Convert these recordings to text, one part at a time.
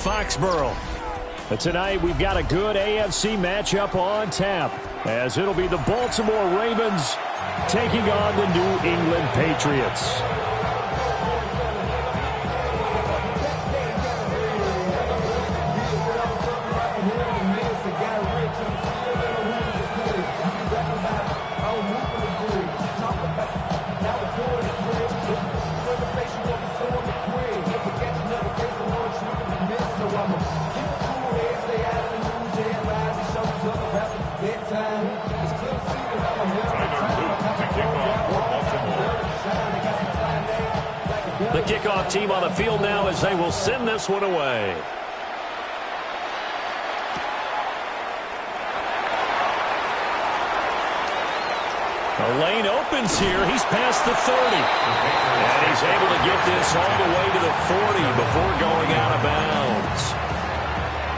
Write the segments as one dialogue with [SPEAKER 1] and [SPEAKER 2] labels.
[SPEAKER 1] Foxborough. But tonight we've got a good AFC matchup on tap, as it'll be the Baltimore Ravens taking on the New England Patriots.
[SPEAKER 2] The kickoff team on the field now as they will send this one away. The lane opens here. He's past the 30. And he's able to get this all the way to the 40 before going out of bounds.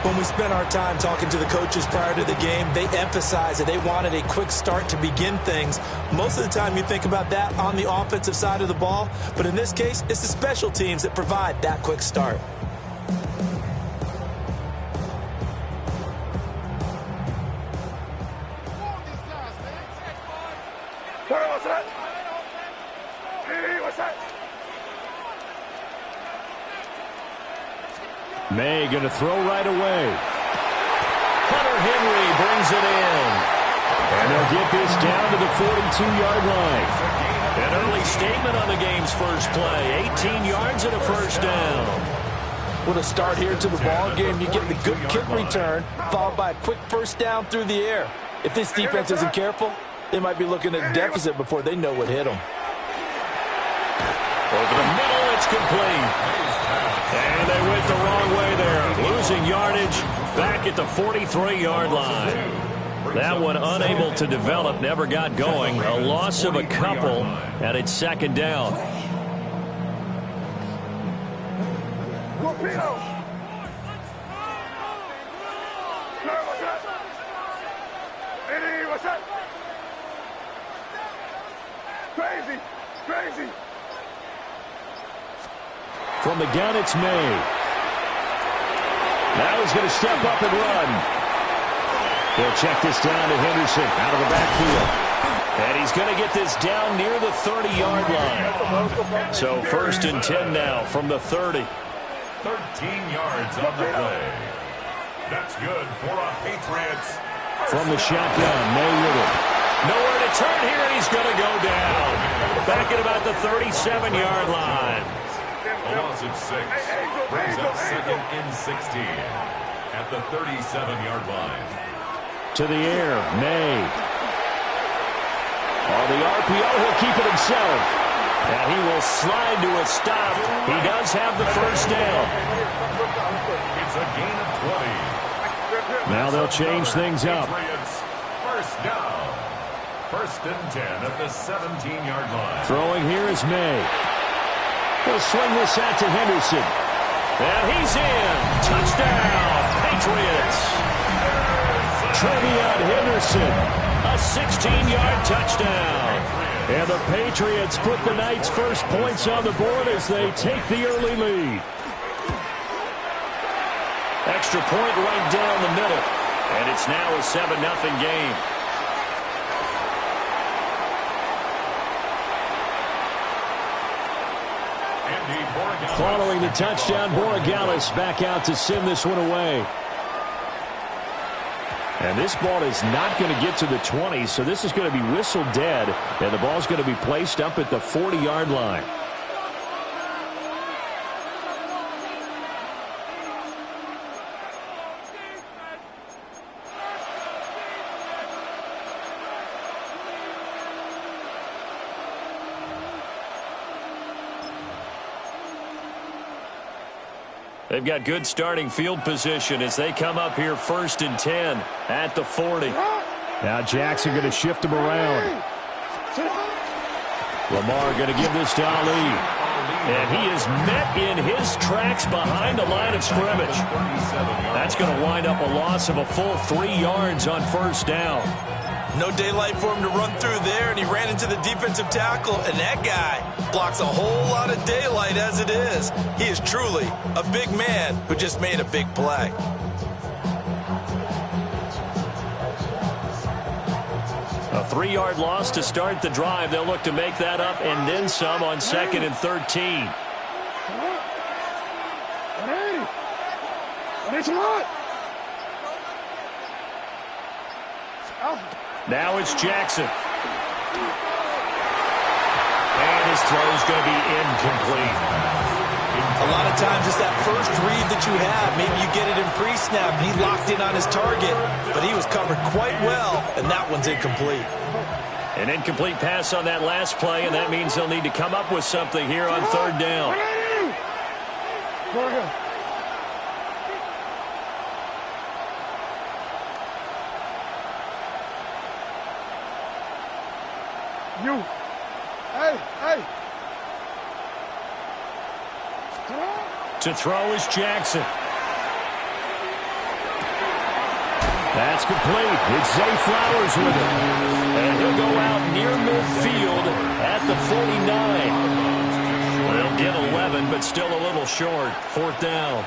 [SPEAKER 3] When we spent our time talking to the coaches prior to the game, they emphasized that they wanted a quick start to begin things. Most of the time you think about that on the offensive side of the ball, but in this case, it's the special teams that provide that quick start.
[SPEAKER 1] May going to throw right away.
[SPEAKER 2] Hunter Henry brings it in.
[SPEAKER 1] And they'll get this down to the 42-yard line.
[SPEAKER 2] An early statement on the game's first play. 18 yards and a first down.
[SPEAKER 3] What a start here to the ball game. You get the good kick return, followed by a quick first down through the air. If this defense isn't careful, they might be looking at a deficit before they know what hit them.
[SPEAKER 2] Over the middle, it's complete. And they went the wrong way there. Losing yardage back at the 43-yard line. That one unable to develop, never got going. A loss of a couple, and it's second down.
[SPEAKER 4] Crazy.
[SPEAKER 1] From the gun, it's May. Now he's going to step up and run. They'll check this down to Henderson out of the backfield. And he's going to get this down near the 30-yard line. So 1st and 10 now from the 30.
[SPEAKER 4] 13 yards on the play. That's good for a Patriots.
[SPEAKER 1] From the shotgun, May with it.
[SPEAKER 2] Nowhere to turn here, and he's going to go down. Back at about the 37-yard line.
[SPEAKER 4] A loss of 6 brings up 2nd and 16 at the 37-yard line.
[SPEAKER 1] To the air, May. On the RPO, he'll keep it himself.
[SPEAKER 2] And he will slide to a stop. He does have the first down.
[SPEAKER 4] It's a gain of 20.
[SPEAKER 1] Now they'll change things up.
[SPEAKER 4] First down. 1st and 10 at the 17-yard line.
[SPEAKER 1] Throwing here is May. He'll swing this out to Henderson.
[SPEAKER 2] And he's in. Touchdown, Patriots.
[SPEAKER 1] Trevion Henderson.
[SPEAKER 2] A 16-yard touchdown.
[SPEAKER 1] And the Patriots put the night's first points on the board as they take the early lead.
[SPEAKER 2] Extra point right down the middle. And it's now a 7-0 game.
[SPEAKER 1] Following the touchdown, Borregales back out to send this one away. And this ball is not going to get to the 20, so this is going to be whistled dead, and the ball's going to be placed up at the 40-yard line.
[SPEAKER 2] They've got good starting field position as they come up here 1st and 10 at the 40.
[SPEAKER 1] Now Jackson going to shift him around. Lamar going to give this to Ali.
[SPEAKER 2] And he is met in his tracks behind the line of scrimmage. That's going to wind up a loss of a full 3 yards on 1st down.
[SPEAKER 3] No daylight for him to run through there, and he ran into the defensive tackle, and that guy blocks a whole lot of daylight as it is. He is truly a big man who just made a big play.
[SPEAKER 2] A 3-yard loss to start the drive. They'll look to make that up and then some on 2nd and 13. Now it's Jackson. And his throw's going to be incomplete.
[SPEAKER 3] A lot of times it's that first read that you have. Maybe you get it in pre-snap, and he locked in on his target, but he was covered quite well, and that one's incomplete.
[SPEAKER 2] An incomplete pass on that last play, and that means they'll need to come up with something here on 3rd down. To throw is Jackson. That's complete. It's Zay Flowers with it. And he'll go out near midfield at the 49. They'll get 11, but still a little short. 4th down.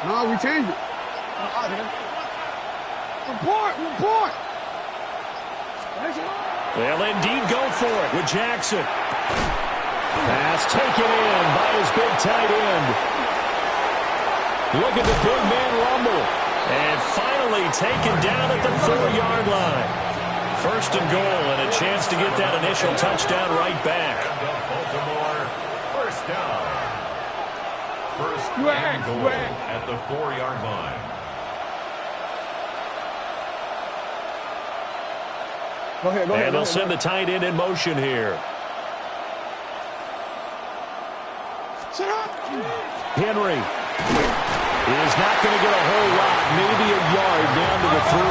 [SPEAKER 5] No, we changed it. Report.
[SPEAKER 2] They'll indeed go for it with Jackson. Pass taken in by his big tight end. Look at the big man rumble. And finally taken down at the 4-yard line. 1st and goal, and a chance to get that initial touchdown right back.
[SPEAKER 4] Baltimore, 1st down. 1st and goal at the 4-yard line.
[SPEAKER 5] Go ahead.
[SPEAKER 2] And they'll send the tight end in motion here. Henry is not going to get a whole lot, maybe a yard down to the 3.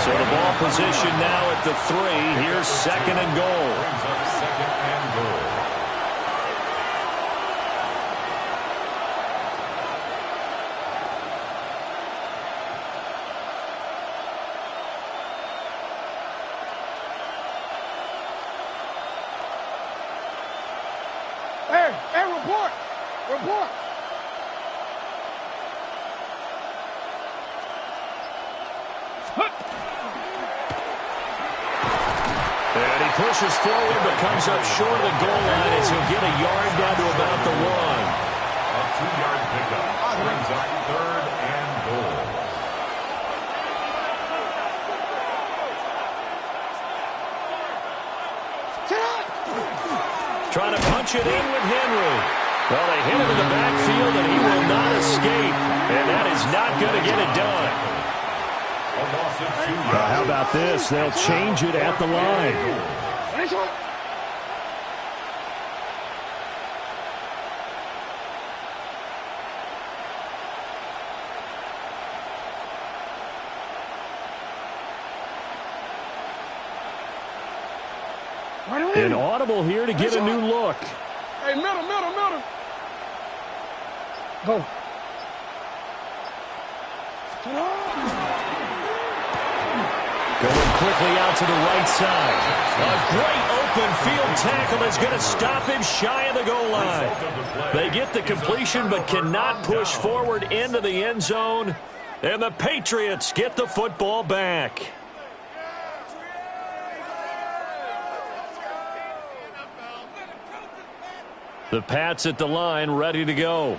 [SPEAKER 2] So the ball position now at the 3. Here's 2nd and goal.
[SPEAKER 4] Brings up 2nd and goal.
[SPEAKER 5] Hey, report.
[SPEAKER 2] And he pushes forward but comes up short of the goal line as he'll get a yard down to about the 1.
[SPEAKER 4] A 2-yard pickup brings up 3rd and goal.
[SPEAKER 2] Trying to punch it in with Henry. Well, they hit him in the backfield, and he will not escape. And that is not going to get it done.
[SPEAKER 4] A loss of 2 yards.
[SPEAKER 2] How about this? They'll change it at the line. An audible here to get a new look.
[SPEAKER 5] Hey, middle. Go.
[SPEAKER 2] Going quickly out to the right side. A great open field tackle is going to stop him shy of the goal line. They get the completion but cannot push forward into the end zone. And the Patriots get the football back. The Pats at the line ready to go.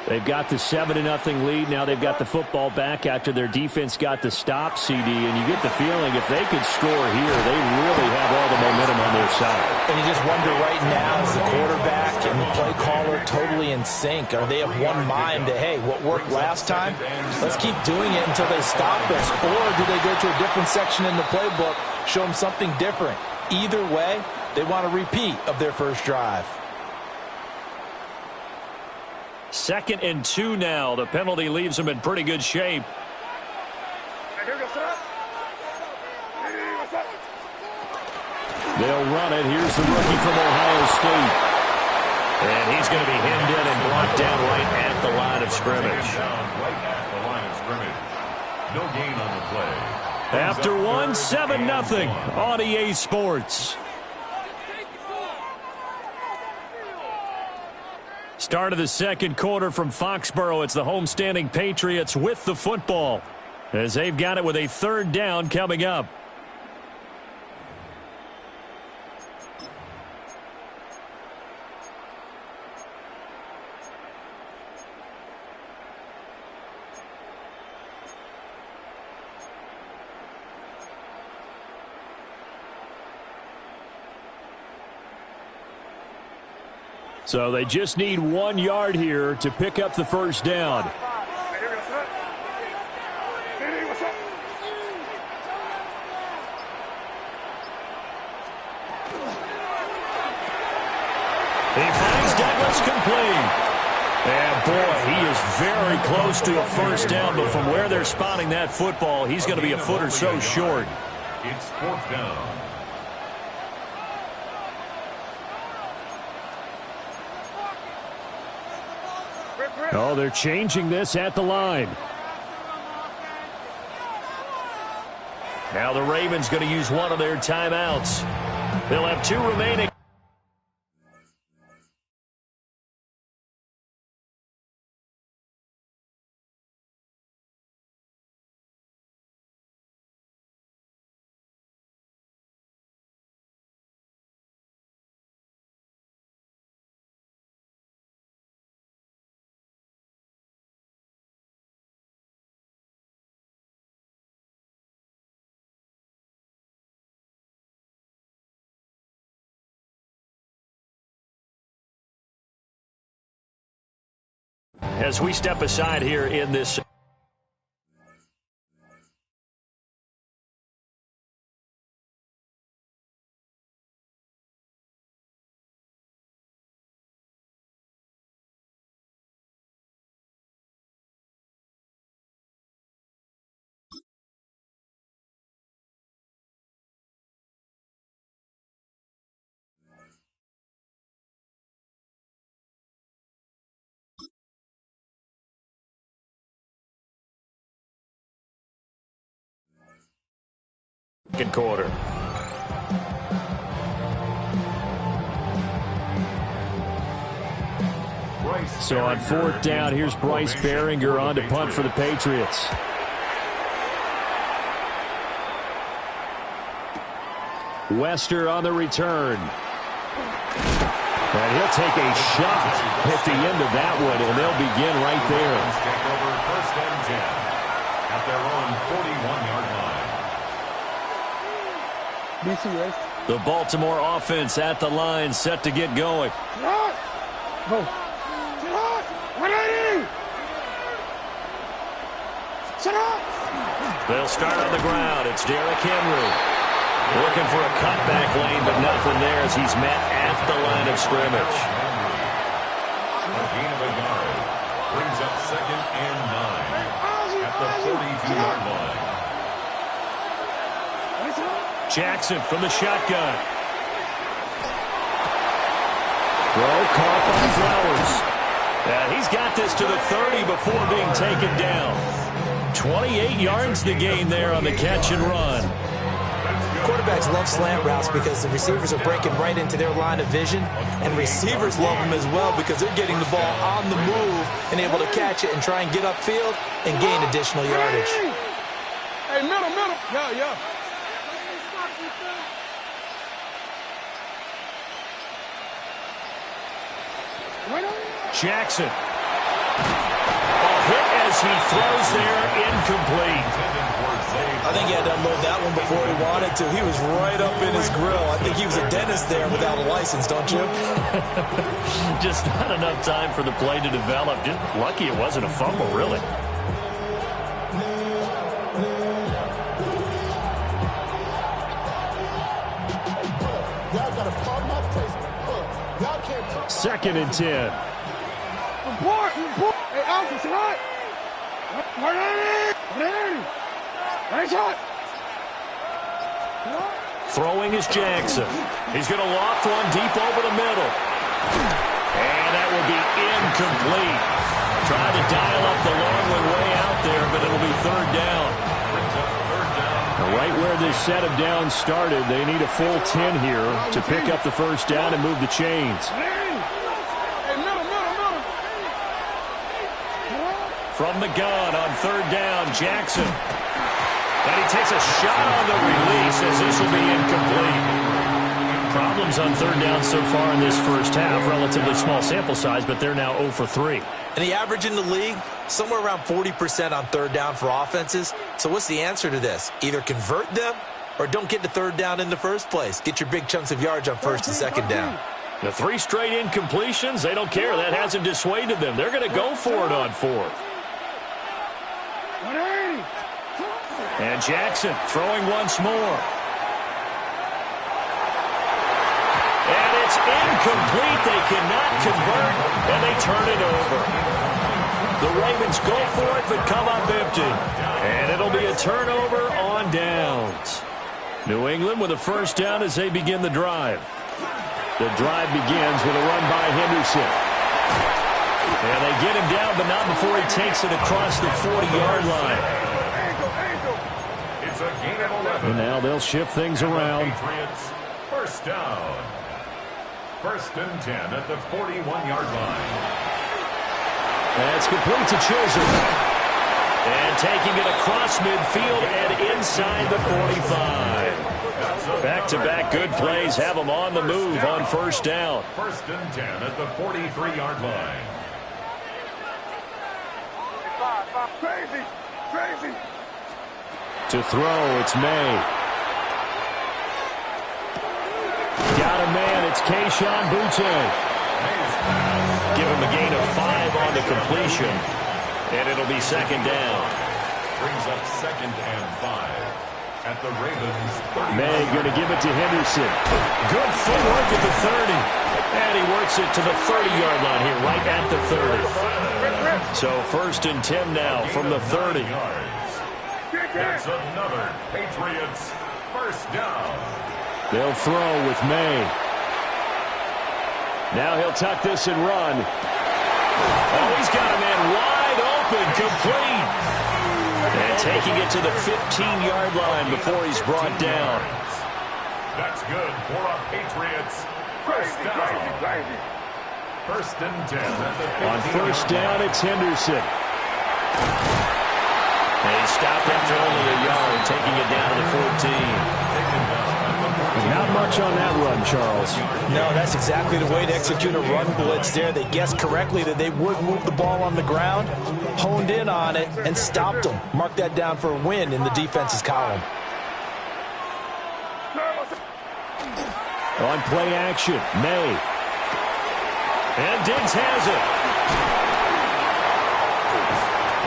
[SPEAKER 2] They've got the 7-0 lead. Now they've got the football back after their defense got the stop, CD. And you get the feeling if they could score here, they really have all the momentum on their side.
[SPEAKER 3] And you just wonder right now, is the quarterback and the play caller totally in sync? Are they of one mind that, hey, what worked last time, let's keep doing it until they stop us? Or do they go to a different section in the playbook, show them something different? Either way, they want a repeat of their first drive.
[SPEAKER 2] 2nd and 2 now. The penalty leaves them in pretty good shape. They'll run it. Here's the rookie from Ohio State.
[SPEAKER 1] And he's going to be hemmed in and brought down right at the line of scrimmage.
[SPEAKER 4] No gain on the play.
[SPEAKER 2] After one, 7-0 on EA Sports. Start of the second quarter from Foxborough. It's the homestanding Patriots with the football, as they've got it with a third down coming up. So they just need 1 yard here to pick up the first down.
[SPEAKER 1] He finds Douglas complete. And boy, he is very close to a first down, but from where they're spotting that football, he's going to be a foot or so short.
[SPEAKER 4] It's fourth down.
[SPEAKER 2] Oh, they're changing this at the line.
[SPEAKER 1] Now the Ravens going to use one of their timeouts. They'll have 2 remaining. As we step aside here in this second quarter.
[SPEAKER 2] So on fourth down, here's Bryce Baringer on to punt for the Patriots. Wester on the return. And he'll take a shot at the end of that one, and they'll begin right there.
[SPEAKER 4] First and 10 at their own 41-yard line.
[SPEAKER 5] BCS.
[SPEAKER 2] The Baltimore offense at the line, set to get going.
[SPEAKER 5] Go. 180. Shut up.
[SPEAKER 1] They'll start on the ground. It's Derrick Henry. Looking for a cutback lane, but nothing there as he's met at the line of scrimmage.
[SPEAKER 4] A gain of a yard brings up second and 9 at the 42-yard line.
[SPEAKER 2] Jackson from the shotgun. Throw caught by Flowers. And he's got this to the 30 before being taken down. 28 yards the gain there on the catch and run.
[SPEAKER 3] Quarterbacks love slant routes because the receivers are breaking right into their line of vision, and receivers love them as well because they're getting the ball on the move and able to catch it and try and get upfield and gain additional yardage.
[SPEAKER 5] Hey, middle. Yeah.
[SPEAKER 2] Jackson. A hit as he throws there, incomplete.
[SPEAKER 3] I think he had to unload that one before he wanted to. He was right up in his grill. I think he was a dentist there without a license, don't you?
[SPEAKER 2] Just not enough time for the play to develop. Just lucky it wasn't a fumble, really. Second and 10.
[SPEAKER 5] Report. Hey, Alpha, say what? 180. Nice shot.
[SPEAKER 2] Throwing is Jackson. He's going to loft one deep over the middle. And that will be incomplete. Tried to dial up the long way out there, but it'll be third down. Right where this set of downs started, they need a full 10 here to pick up the first down and move the chains. From the gun on third down, Jackson. And he takes a shot on the release as this will be incomplete. Problems on third down so far in this first half. Relatively small sample size, but they're now 0 for 3.
[SPEAKER 3] And the average in the league, somewhere around 40% on third down for offenses. So what's the answer to this? Either convert them or don't get to third down in the first place. Get your big chunks of yards on first and second down.
[SPEAKER 2] The 3 straight incompletions, they don't care. That hasn't dissuaded them. They're going to go for it on fourth. And Jackson throwing once more. And it's incomplete. They cannot convert, and they turn it over. The Ravens go for it, but come up empty. And it'll be a turnover on downs. New England with a first down as they begin the drive. The drive begins with a run by Henderson. And they get him down, but not before he takes it across the 40-yard line.
[SPEAKER 4] It's a gain of 11.
[SPEAKER 2] And now they'll shift things around.
[SPEAKER 4] Patriots, first down. First and 10 at the 41-yard line.
[SPEAKER 2] That's complete to Chisholm. And taking it across midfield and inside the 45. Back-to-back good plays have them on the move on first down.
[SPEAKER 4] First and 10 at the 43-yard line.
[SPEAKER 5] Crazy.
[SPEAKER 2] To throw, it's May. Got a man, it's Kayshon Boutte. Give him a gain of 5 on the completion. And it'll be second down.
[SPEAKER 4] Brings up second and 5 at the Ravens 30.
[SPEAKER 2] May going to give it to Henderson. Good footwork at the 30. And he works it to the 30-yard line here, right at the 30. So first and 10 now from the 30.
[SPEAKER 4] That's another Patriots first down.
[SPEAKER 2] They'll throw with May. Now he'll tuck this and run. Oh, he's got a man wide open, complete. And taking it to the 15-yard line before he's brought down.
[SPEAKER 4] That's good for a Patriots first down. First and 10 at the
[SPEAKER 2] On first down, it's Henderson. And he stopped after only a yard, taking it down to the 14. Not much on that run, Charles.
[SPEAKER 3] No, that's exactly the way to execute a run blitz there. They guessed correctly that they would move the ball on the ground, honed in on it, and stopped them. Mark that down for a win in the defense's column.
[SPEAKER 2] On play action, May. And Diggs has it.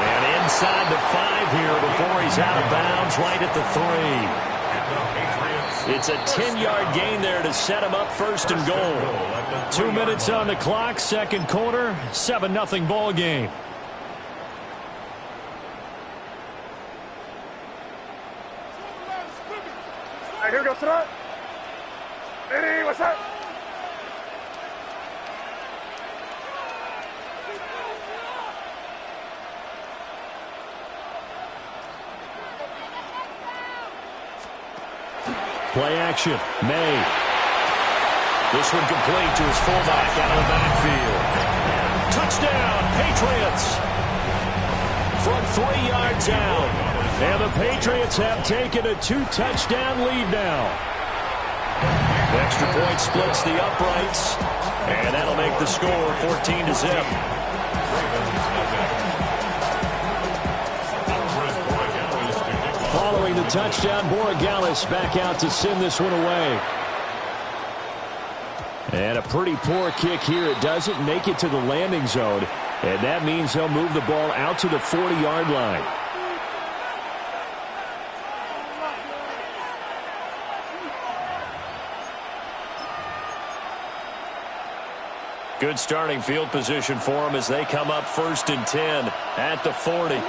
[SPEAKER 2] And inside the 5 here before he's out of bounds, right at the 3. It's a 10-yard gain there to set him up first and goal. 2 minutes on the clock, second quarter, 7-0 ball game.
[SPEAKER 5] Hey, here we go, Sarah. Hey, what's up?
[SPEAKER 2] Play action, May. This one complete to his fullback out of the backfield. Touchdown, Patriots. From 3 yards out. And the Patriots have taken a 2-touchdown lead now. The extra point splits the uprights. And that'll make the score 14-0. Following the touchdown, Borregales back out to send this one away. And a pretty poor kick here. It doesn't make it to the landing zone. And that means they'll move the ball out to the 40-yard line. Good starting field position for them as they come up first and 10 at the 40.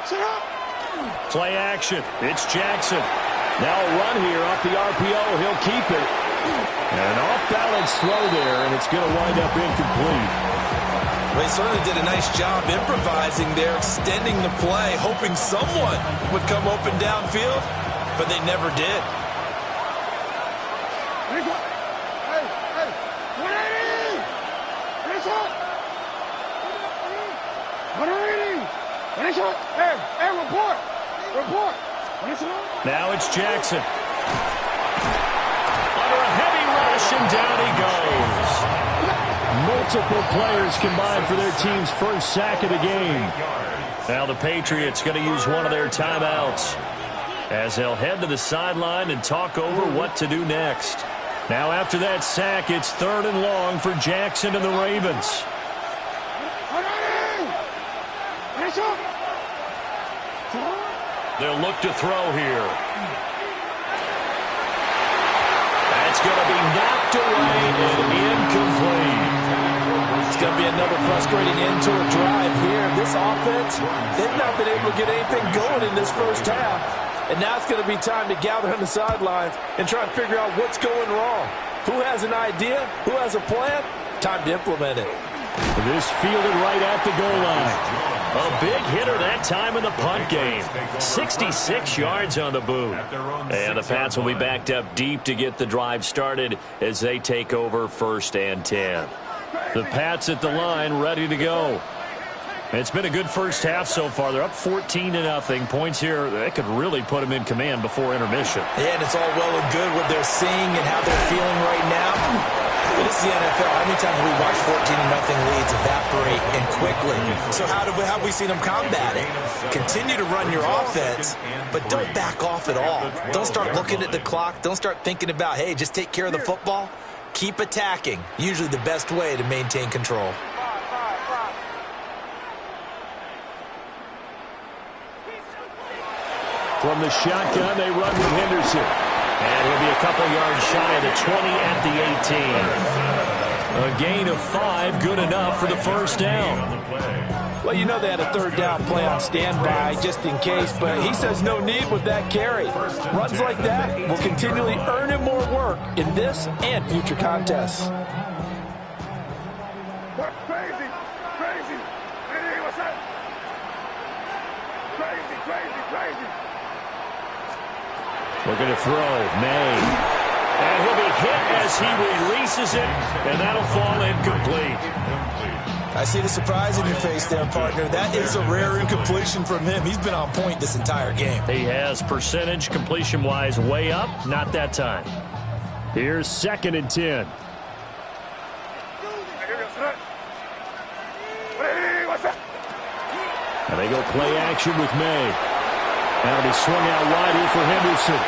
[SPEAKER 5] Sit up.
[SPEAKER 2] Play action. It's Jackson.
[SPEAKER 1] Now a run here off the RPO. He'll keep it. An off-balance throw there, and it's going to wind up incomplete.
[SPEAKER 3] They certainly did a nice job improvising there, extending the play, hoping someone would come open downfield, but they never did.
[SPEAKER 2] Now it's Jackson. Under a heavy rush, and down he goes.
[SPEAKER 1] Multiple players combined for their team's first sack of the game.
[SPEAKER 2] Now the Patriots going to use one of their timeouts as they'll head to the sideline and talk over what to do next. Now after that sack, it's 3rd and long for Jackson and the Ravens. They'll look to throw here. That's going to be knocked away and incomplete.
[SPEAKER 3] It's going to be another frustrating end to a drive here. This offense, they've not been able to get anything going in this first half. And now it's going to be time to gather on the sidelines and try and figure out what's going wrong. Who has an idea? Who has a plan? Time to implement it.
[SPEAKER 1] This fielded right at the goal line.
[SPEAKER 2] A big hitter that time in the punt game. 66 yards on the boot. And the Pats will be backed up deep to get the drive started as they take over 1st and 10. The Pats at the line ready to go. It's been a good first half so far. They're up 14-0. Points here, that could really put them in command before intermission.
[SPEAKER 3] Yeah, and it's all well and good what they're seeing and how they're feeling right now. But this is the NFL. How many times have we watched 14-0 leads evaporate and quickly? So how have we seen them combat it? Continue to run your offense, but don't back off at all. Don't start looking at the clock. Don't start thinking about, hey, just take care of the football. Keep attacking. Usually the best way to maintain control.
[SPEAKER 1] From the shotgun, they run with Henderson.
[SPEAKER 2] And he'll be a couple yards shy of the 20 at the 18. A gain of 5, good enough for the first down.
[SPEAKER 3] Well, you know they had a 3rd down play on standby just in case, but he says no need with that carry. Runs like that will continually earn him more work in this and future contests.
[SPEAKER 5] Crazy. Hey, what's that? Crazy.
[SPEAKER 2] Looking to throw, May. And he'll be hit as he releases it, and that'll fall incomplete.
[SPEAKER 3] I see the surprise in your face there, partner. That is a rare incompletion from him. He's been on point this entire game.
[SPEAKER 2] He has percentage completion-wise way up, not that time.
[SPEAKER 1] Here's 2nd and 10. And they go play action with May. That'll be swung out wide here for Henderson.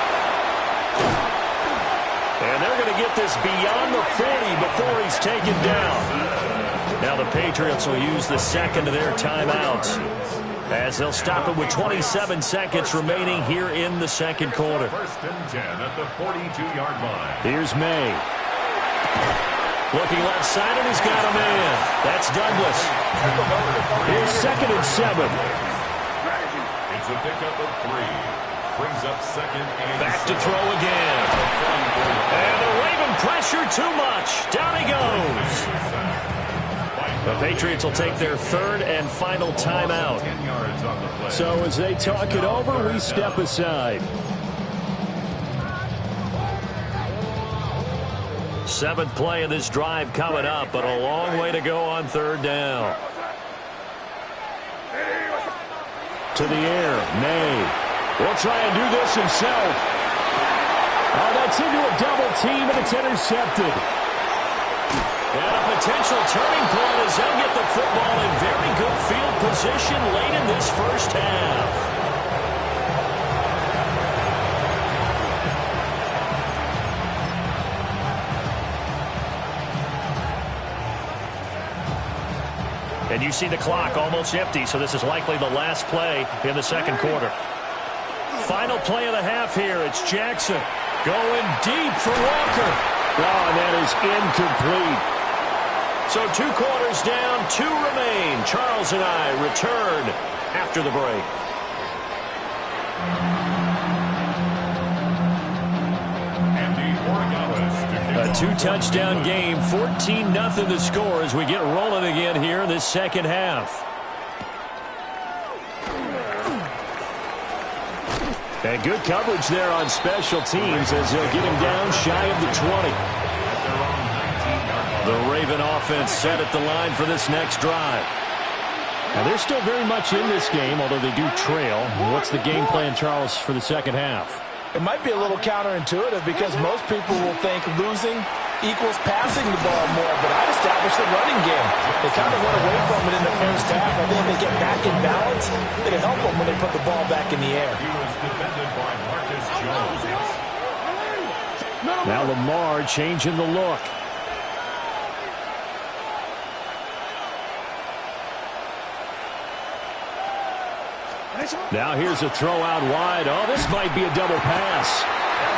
[SPEAKER 2] And they're going to get this beyond the 40 before he's taken down. Now the Patriots will use the 2nd of their timeouts as they'll stop it with 27 seconds remaining here in the 2nd quarter.
[SPEAKER 4] 1st and 10 at the 42-yard line.
[SPEAKER 1] Here's May.
[SPEAKER 2] Looking left side, and he's got a man. That's Douglas.
[SPEAKER 1] Here's 2nd and 7.
[SPEAKER 4] It's a pickup of 3. Brings up 2nd and
[SPEAKER 2] back to throw again. And the Raven pressure too much. Down he goes. The Patriots will take their 3rd and final timeout.
[SPEAKER 1] So as they talk it over, we step aside.
[SPEAKER 2] 7th play of this drive coming up, but a long way to go on 3rd down.
[SPEAKER 1] To the air, May will try and do this himself. Oh, that's into a double team, and it's intercepted.
[SPEAKER 2] And a potential turning point as they'll get the football in very good field position late in this first half. And you see the clock almost empty, so this is likely the last play in the 2nd quarter. Final play of the half here. It's Jackson going deep for Walker.
[SPEAKER 1] Oh, and that is incomplete.
[SPEAKER 2] So 2 quarters down, 2 remain. Charles and I return after the break. A two-touchdown game, 14-0 the score as we get rolling again here in this second half. And good coverage there on special teams as they'll get him down shy of the 20. The Raven offense set at the line for this next drive. Now they're still very much in this game, although they do trail. What's the game plan, Charles, for the second half?
[SPEAKER 3] It might be a little counterintuitive because most people will think losing equals passing the ball more, but I'd establish the running game. They kind of went away from it in the first half. I think they get back in balance. It'll help them when they put the ball back in the air.
[SPEAKER 4] He was defended by Marcus Jones.
[SPEAKER 2] Now Lamar changing the look. Now here's a throw out wide. Oh, this might be a double pass.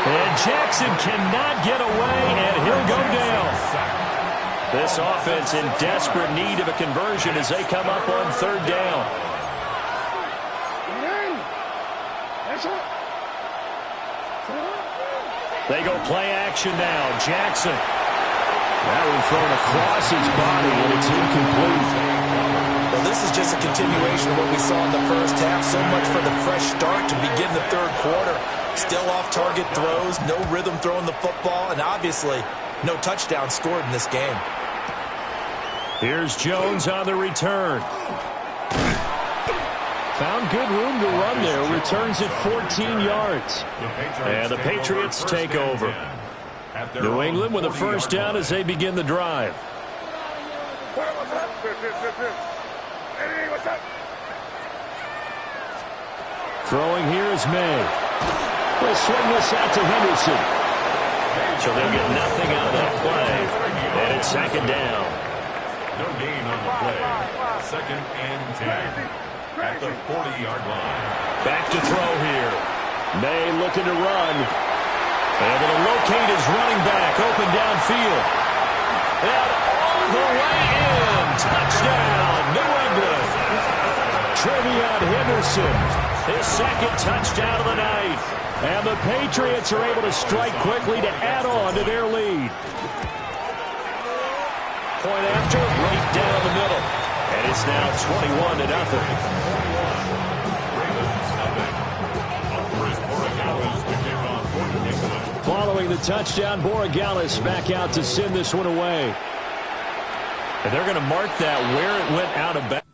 [SPEAKER 2] And Jackson cannot get away, and he'll go down. This offense in desperate need of a conversion as they come up on third down. They go play action now. Jackson. That one thrown across his body, and it's incomplete.
[SPEAKER 3] Well, this is just a continuation of what we saw in the first half. So much for the fresh start to begin the third quarter. Still off-target throws, no rhythm throwing the football, and obviously no touchdown scored in this game.
[SPEAKER 2] Here's Jones on the return. Found good room to run there. Returns at 14 yards. And the Patriots take over. New England with a first down as they begin the drive. Throwing here is May. We'll swing this out to Henderson. So they'll get nothing out of that play. And it's second down.
[SPEAKER 4] No gain on the play. Second and 10 at the 40-yard line.
[SPEAKER 2] Back to throw here. May looking to run. Able to locate his running back. Open downfield. And all the way in. Touchdown, New England. Trevion Henderson. His second touchdown of the night. And the Patriots are able to strike quickly to add on to their lead. Point after, right down the middle. And it's now 21-0. Following the touchdown, Borregales back out to send this one away. And they're going to mark that where it went out of bounds.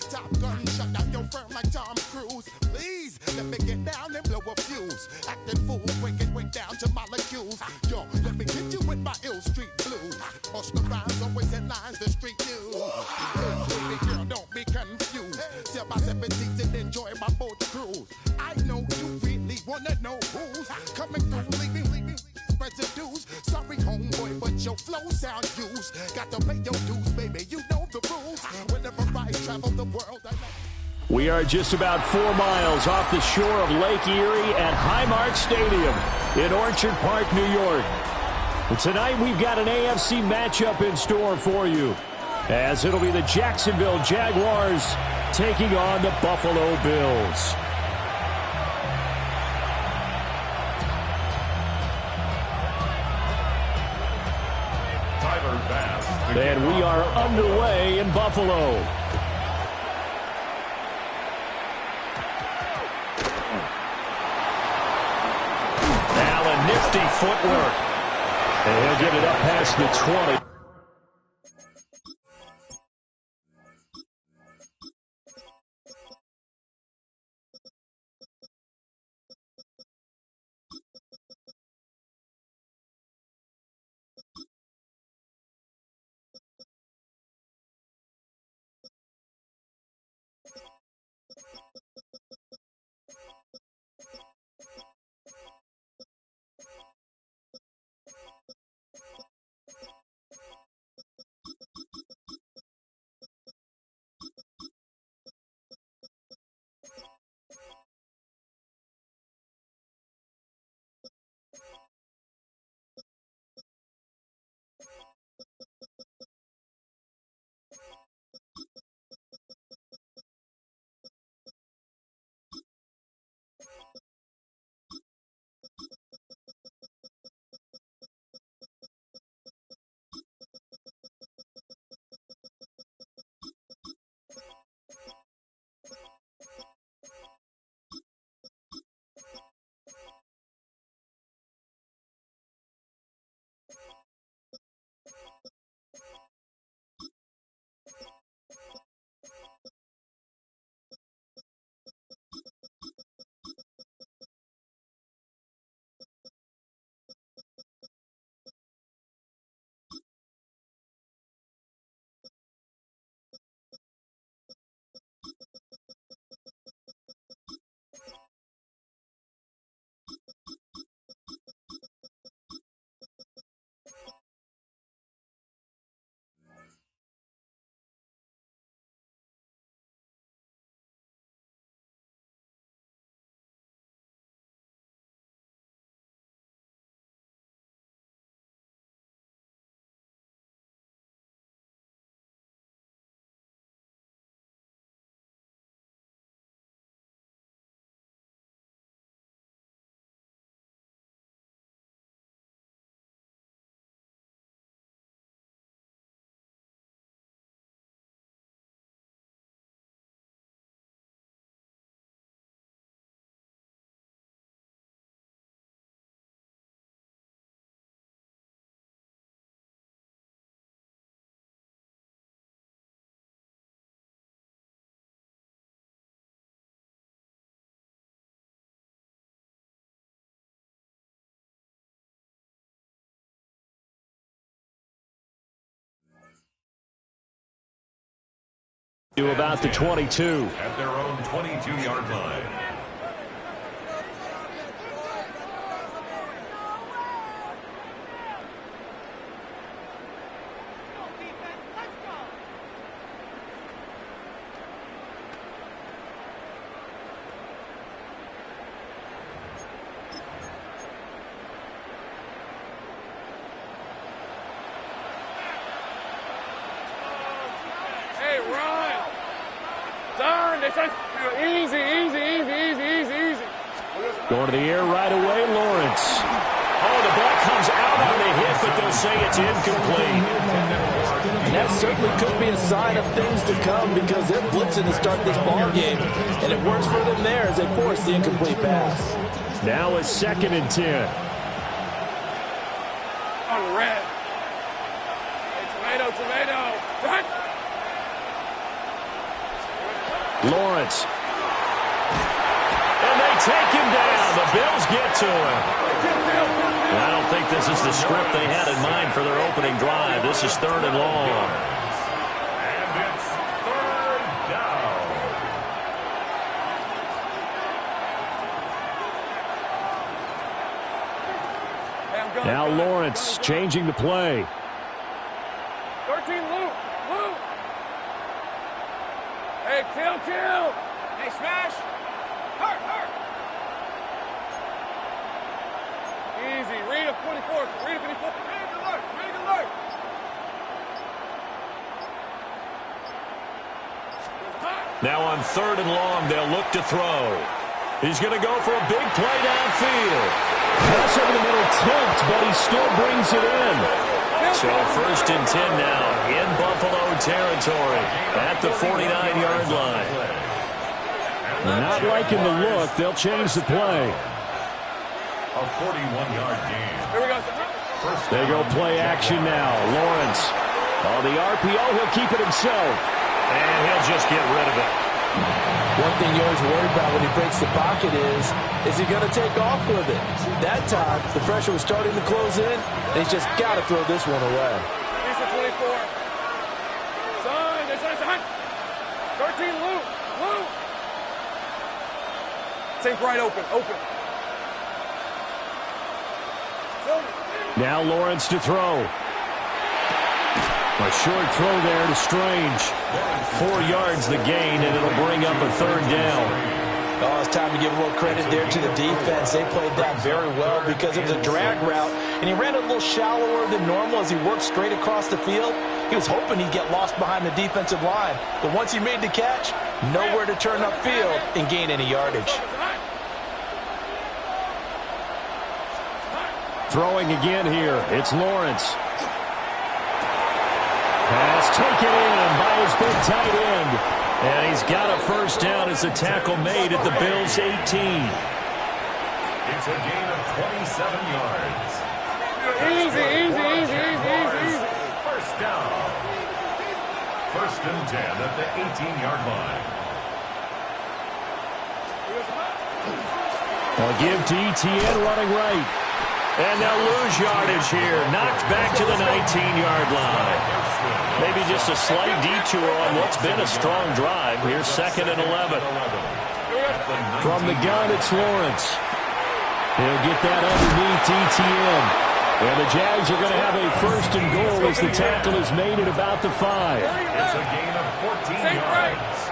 [SPEAKER 6] Top gun, shut down your firm like Tom cruise. Please let me get down and blow a fuse. Acting fool, breaking way down to molecules. Yo, let me get you with my ill street blues. Post the rhymes, always headlines, the street news. Baby girl, don't be confused. Sell my 7 seats and enjoy my boat cruise. I know you really wanna know who's coming through, leaving residues. Sorry, homeboy, but your flow sound used. Got to pay your dues, baby. You know the rules. Whenever I travel the world, I know.
[SPEAKER 2] We are just about 4 miles off the shore of Lake Erie at Highmark Stadium in Orchard Park, New York. And tonight we've got an AFC matchup in store for you, as it'll be the Jacksonville Jaguars taking on the Buffalo Bills. And we are underway in Buffalo. Allen, nifty footwork. And he'll get it up past the 20. To about the 22.
[SPEAKER 4] At their own 22-yard line.
[SPEAKER 2] Going to the air right away, Lawrence. Oh, the ball comes out on the hit, but they'll say it's incomplete.
[SPEAKER 3] That certainly could be a sign of things to come, because they're blitzing to start this ball game, and it works for them there as they force the incomplete pass.
[SPEAKER 2] Now it's 2nd and 10.
[SPEAKER 5] On red. Hey, tomato.
[SPEAKER 2] Lawrence. take him down. The Bills get to him. I don't think this is the script they had in mind for their opening drive. This is 3rd and long.
[SPEAKER 4] And it's 3rd down.
[SPEAKER 2] Now Lawrence changing the play.
[SPEAKER 5] 13, Luke. Luke. Hey, kill. Hey, smash. Hurt. Easy. Read a 24. Read a 24. Read a good alert.
[SPEAKER 2] Now on 3rd and long, they'll look to throw. He's going to go for a big play downfield. Pass over the middle tipped, but he still brings it in. So 1st and 10 now in Buffalo territory at the 49-yard line. Not liking the look. They'll change the play.
[SPEAKER 4] A 41-yard gain.
[SPEAKER 5] Here we go.
[SPEAKER 2] They go play action now. Lawrence on the RPO. He'll keep it himself. And he'll just get rid of it.
[SPEAKER 3] One thing you always worry about when he breaks the pocket is he going to take off with it? That time, the pressure was starting to close in, and he's just got to throw this one away.
[SPEAKER 5] Here's the 24. Son, there's 13, Luke. Take right open.
[SPEAKER 2] Now Lawrence to throw. A short throw there to Strange. 4 yards the gain, and it'll bring up a 3rd down.
[SPEAKER 3] Oh, it's time to give a little credit there to the defense. They played that very well because it was a drag route, and he ran a little shallower than normal as he worked straight across the field. He was hoping he'd get lost behind the defensive line, but once he made the catch, nowhere to turn upfield and gain any yardage.
[SPEAKER 2] Throwing again here. It's Lawrence. Pass taken in by his big tight end. And he's got a 1st down as the tackle made at the Bills' 18.
[SPEAKER 4] It's a gain of 27 yards.
[SPEAKER 5] Easy.
[SPEAKER 4] 1st down. 1st and 10 at the 18-yard line.
[SPEAKER 2] They'll give to ETN running right. And they'll lose yardage here. Knocked back to the 19-yard line. Maybe just a slight detour on what's been a strong drive. Here's 2nd and 11. From the gun, it's Lawrence. He'll get that underneath ETN. And the Jags are going to have a 1st and goal as the tackle is made at about the 5.
[SPEAKER 4] It's a gain of 14 yards.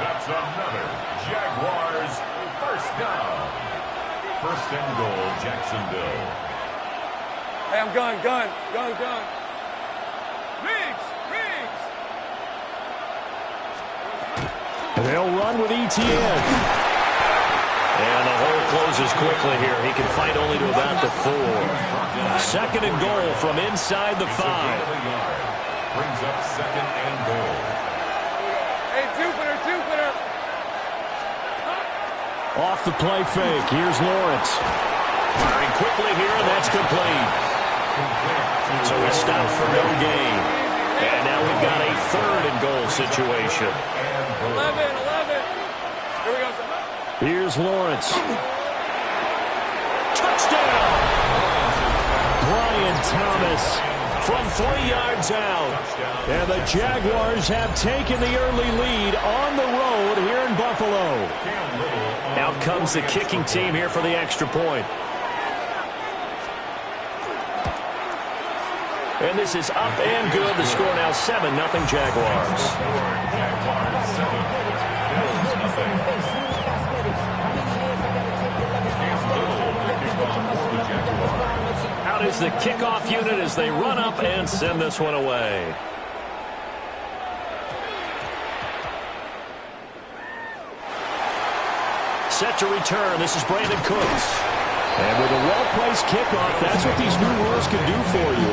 [SPEAKER 4] That's another Jaguars 1st down. 1st and goal, Jacksonville.
[SPEAKER 5] Hey, I'm gun.
[SPEAKER 2] They'll run with ETN. And the hole closes quickly here. He can fight only to about the 4. 2nd and goal from inside the 5.
[SPEAKER 4] Brings up 2nd and goal.
[SPEAKER 5] Hey, Jupiter.
[SPEAKER 2] Off the play fake. Here's Lawrence. Firing quickly here, and that's complete. So he stopped for no gain. And now we've got a 3rd and goal situation.
[SPEAKER 5] 11. Here we go.
[SPEAKER 2] Here's Lawrence. Touchdown! Brian Thomas from 3 yards out. And the Jaguars have taken the early lead on the road here in Buffalo. Out comes the kicking team here for the extra point. And this is up and good. The score now 7-0 Jaguars. Out is the kickoff unit as they run up and send this one away. Set to return. This is Brandon Cooks. And with a well-placed kickoff, that's what these new rules can do for you,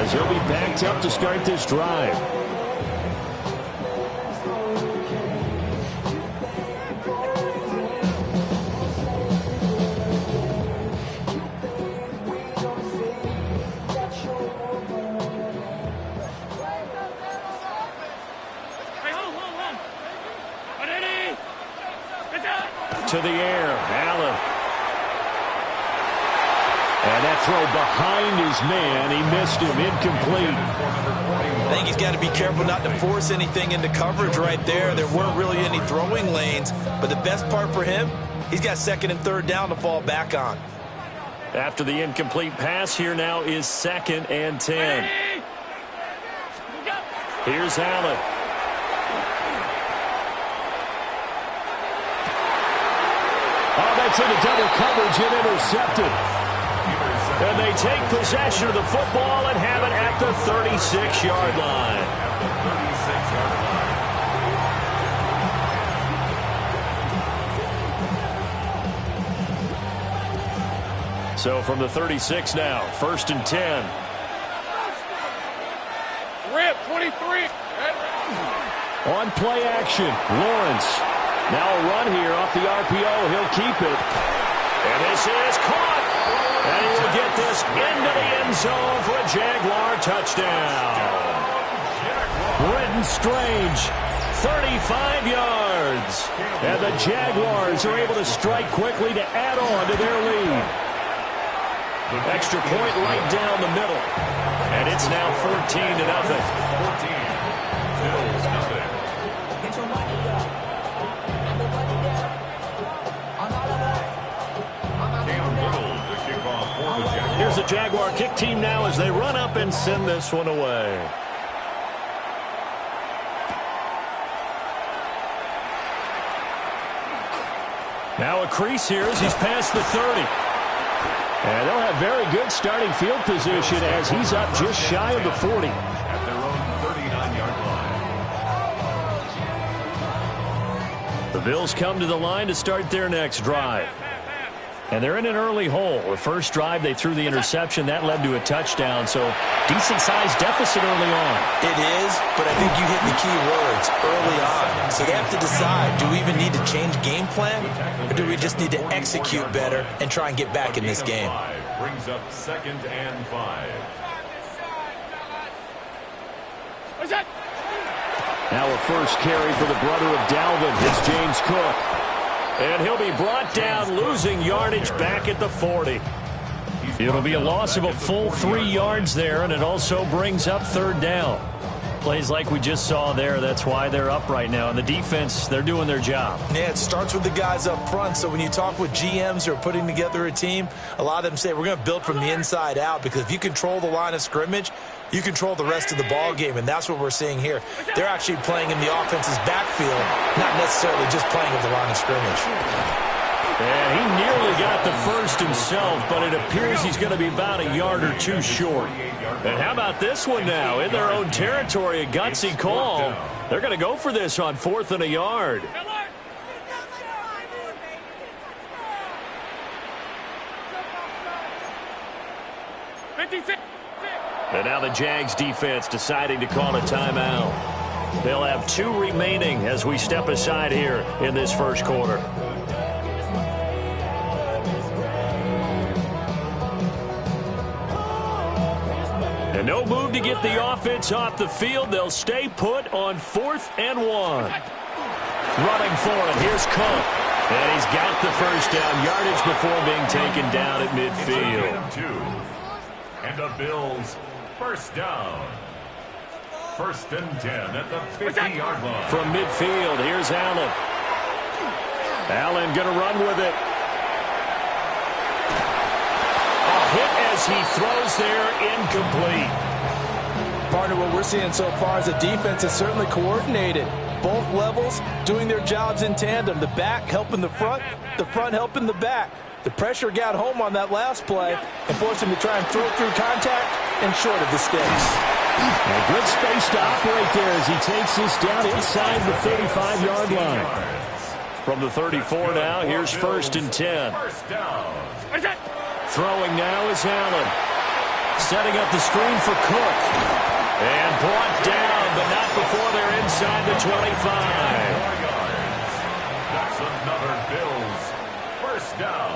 [SPEAKER 2] as they'll be backed up to start this drive. to the air. Allen.
[SPEAKER 1] And that throw behind his man. He missed him. Incomplete.
[SPEAKER 3] I think he's got to be careful not to force anything into coverage right there. There weren't really any throwing lanes. But the best part for him, he's got second and third down to fall back on.
[SPEAKER 2] After the incomplete pass, here now is 2nd and 10. Here's Allen.
[SPEAKER 1] Oh, that's into double coverage and intercepted.
[SPEAKER 2] And they take possession of the football and have it at the 36-yard line. So from the 36 now, 1st and 10.
[SPEAKER 5] Rip, 23.
[SPEAKER 1] On play action, Lawrence. Now a run here off the RPO. He'll keep it.
[SPEAKER 2] And this is caught. And he will get this into the end zone for a Jaguar touchdown.
[SPEAKER 1] Brenton Strange, 35 yards. And the Jaguars are able to strike quickly to add on to their lead.
[SPEAKER 2] Extra point right down the middle. And it's now 14-0. 14-0. Here's the Jaguar kick team now as they run up and send this one away. Now a crease here as he's past the 30.
[SPEAKER 1] And they'll have very good starting field position as he's up just shy of the 40.
[SPEAKER 4] At their own 39-yard line.
[SPEAKER 2] The Bills come to the line to start their next drive. And they're in an early hole. The first drive, they threw the interception. That led to a touchdown. So decent-sized deficit early on.
[SPEAKER 3] It is, but I think you hit the key words, early on. So they have to decide, do we even need to change game plan? Or do we just need to execute better and try and get back in this game?
[SPEAKER 4] Brings up 2nd and 5.
[SPEAKER 1] Now a first carry for the brother of Dalvin. It's James Cook.
[SPEAKER 2] And he'll be brought down, losing yardage back at the 40. It'll be a loss of a full 3 yards there, and it also brings up 3rd down. Plays like we just saw there, that's why they're up right now. And the defense, they're doing their job.
[SPEAKER 3] Yeah, it starts with the guys up front. So when you talk with GMs who are putting together a team, a lot of them say we're going to build from the inside out, because if you control the line of scrimmage, you control the rest of the ball game, and that's what we're seeing here. They're actually playing in the offense's backfield, not necessarily just playing at the line of scrimmage.
[SPEAKER 2] And he nearly got the first himself, but it appears he's going to be about a yard or two short. And how about this one now? In their own territory, a gutsy call. They're going to go for this on 4th and a yard. And now the Jags defense deciding to call a timeout. They'll have 2 remaining as we step aside here in this first quarter. And no move to get the offense off the field. They'll stay put on 4th and 1. Running for it. Here's Cook. And he's got the first down. Yardage before being taken down at midfield.
[SPEAKER 4] And the Bills first down. 1st and 10 at the 50-yard line.
[SPEAKER 2] From midfield, here's Allen. Allen going to run with it. A hit as he throws there, incomplete.
[SPEAKER 3] Partner, what we're seeing so far is the defense is certainly coordinated. Both levels doing their jobs in tandem. The back helping the front helping the back. The pressure got home on that last play and forced him to try and throw through contact and short of the sticks.
[SPEAKER 1] A good space to operate there as he takes this down inside the 35-yard line.
[SPEAKER 2] From the 34 now, here's 1st and 10. Throwing now is Allen. Setting up the screen for Cook. And brought down, but not before they're inside the 25.
[SPEAKER 4] That's another Bills first down.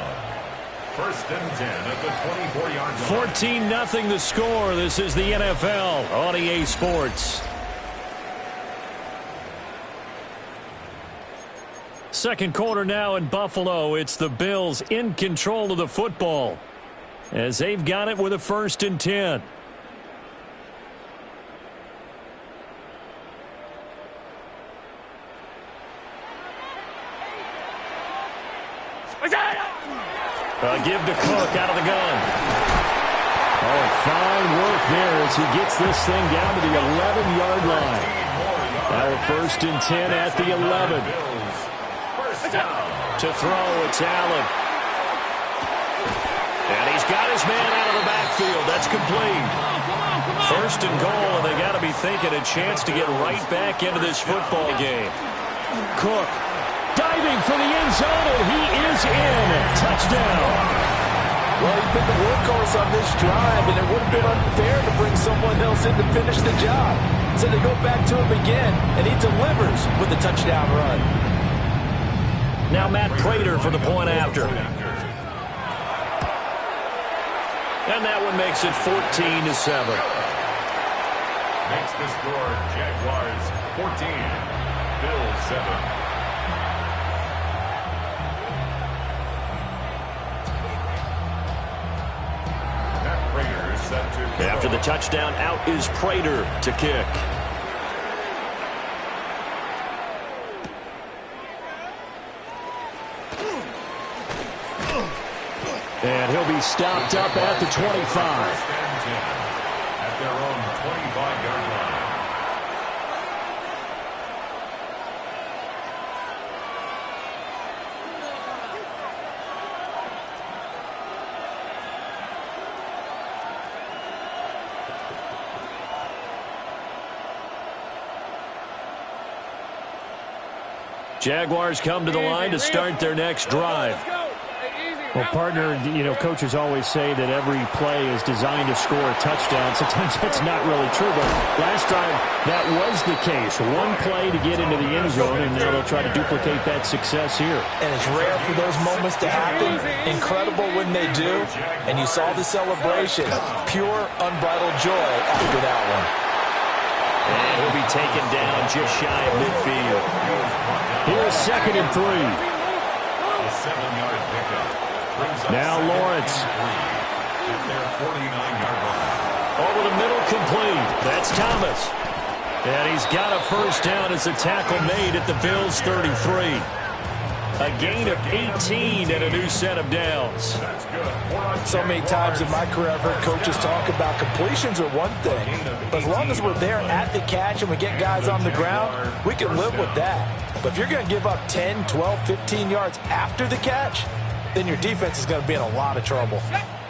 [SPEAKER 4] 1st and 10 at the 24-yard line.
[SPEAKER 2] 14-0 the score. This is the NFL on EA Sports. Second quarter now in Buffalo. It's the Bills in control of the football as they've got it with a 1st and 10. Give to Cook out of the gun. Oh, fine work there as he gets this thing down to the 11-yard line. Now a 1st and 10 at the 11. To throw, it's Allen. And he's got his man out of the backfield. That's complete. 1st and goal, and they got to be thinking a chance to get right back into this football game. Cook diving for the end zone, and he is in. Touchdown.
[SPEAKER 3] Well, he's been the workhorse on this drive, and it would have been unfair to bring someone else in to finish the job. So they go back to him again, and he delivers with a touchdown run.
[SPEAKER 2] Now Matt Prater for the point after. And that one makes it 14-7.
[SPEAKER 4] Makes the score Jaguars 14, Bills 7.
[SPEAKER 2] After the touchdown, out is Prater to kick. And he'll be stopped up at the 25.
[SPEAKER 4] At their own 25-yard line.
[SPEAKER 2] Jaguars come to the line to start their next drive.
[SPEAKER 7] Well, partner, you know, coaches always say that every play is designed to score a touchdown. Sometimes that's not really true, but last drive that was the case. One play to get into the end zone, and now they'll try to duplicate that success here.
[SPEAKER 3] And it's rare for those moments to happen. Incredible when they do. And you saw the celebration. Pure, unbridled joy after that one.
[SPEAKER 2] And he'll be taken down just shy of midfield. Here's 2nd and 3.
[SPEAKER 4] A 7-yard pickup.
[SPEAKER 2] Now Lawrence.
[SPEAKER 4] At their 49-yard line.
[SPEAKER 2] Over the middle, complete. That's Thomas. And he's got a 1st down as a tackle made at the Bills' 33. A gain of 18 and a new set of downs.
[SPEAKER 3] So many times in my career I've heard coaches talk about completions are one thing. But as long as we're there at the catch and we get guys on the ground, we can live with that. But if you're going to give up 10, 12, 15 yards after the catch, then your defense is going to be in a lot of trouble.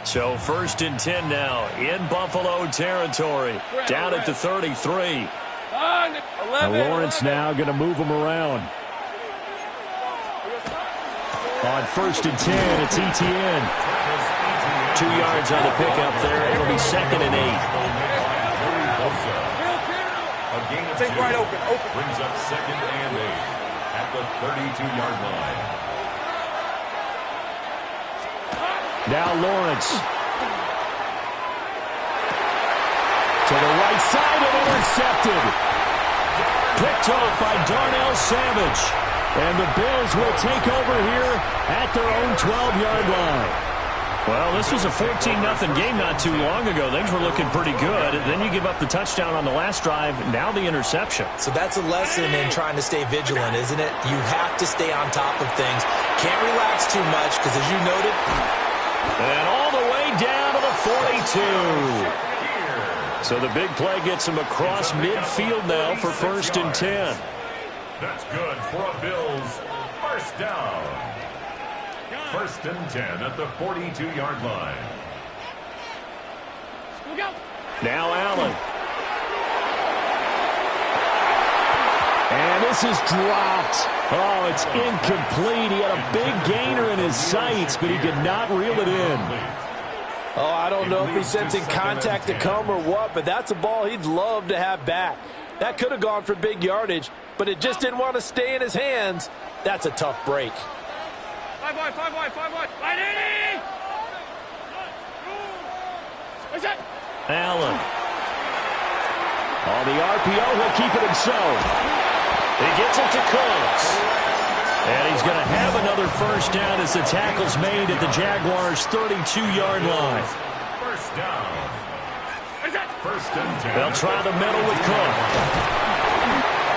[SPEAKER 2] So 1st and 10 now in Buffalo territory. Down at the 33.
[SPEAKER 7] And Lawrence now going to move them around. On 1st and 10, it's ETN.
[SPEAKER 2] 2 yards on the pickup there. It'll be 2nd and 8.
[SPEAKER 5] Think right open.
[SPEAKER 4] Brings up 2nd and 8 at the 32-yard line.
[SPEAKER 7] Now Lawrence. To the right side and intercepted. Picked off by Darnell Savage. And the Bills will take over here at their own 12-yard line.
[SPEAKER 2] Well, this was a 14-0 game not too long ago. Things were looking pretty good. Then you give up the touchdown on the last drive. Now the interception.
[SPEAKER 3] So that's a lesson in trying to stay vigilant, isn't it? You have to stay on top of things. Can't relax too much because, as you noted.
[SPEAKER 2] And all the way down to the 42. So the big play gets him across midfield now for 1st and 10.
[SPEAKER 4] That's good for a Bills 1st down. 1st and 10 at the 42-yard line.
[SPEAKER 2] Now Allen.
[SPEAKER 7] And this is dropped. Oh, it's incomplete. He had a big gainer in his sights, but he could not reel it in.
[SPEAKER 3] Oh, I don't know if he's sensing contact to come or what, but that's a ball he'd love to have back. That could have gone for big yardage, but it just didn't want to stay in his hands. That's a tough break.
[SPEAKER 5] 5 wide. Ready!
[SPEAKER 2] Allen. On the RPO, he'll keep it himself. He gets it to Cooks. And he's going to have another first down as the tackle's made at the Jaguars' 32-yard line.
[SPEAKER 4] First down. First and 10.
[SPEAKER 2] They'll try the middle with Cook.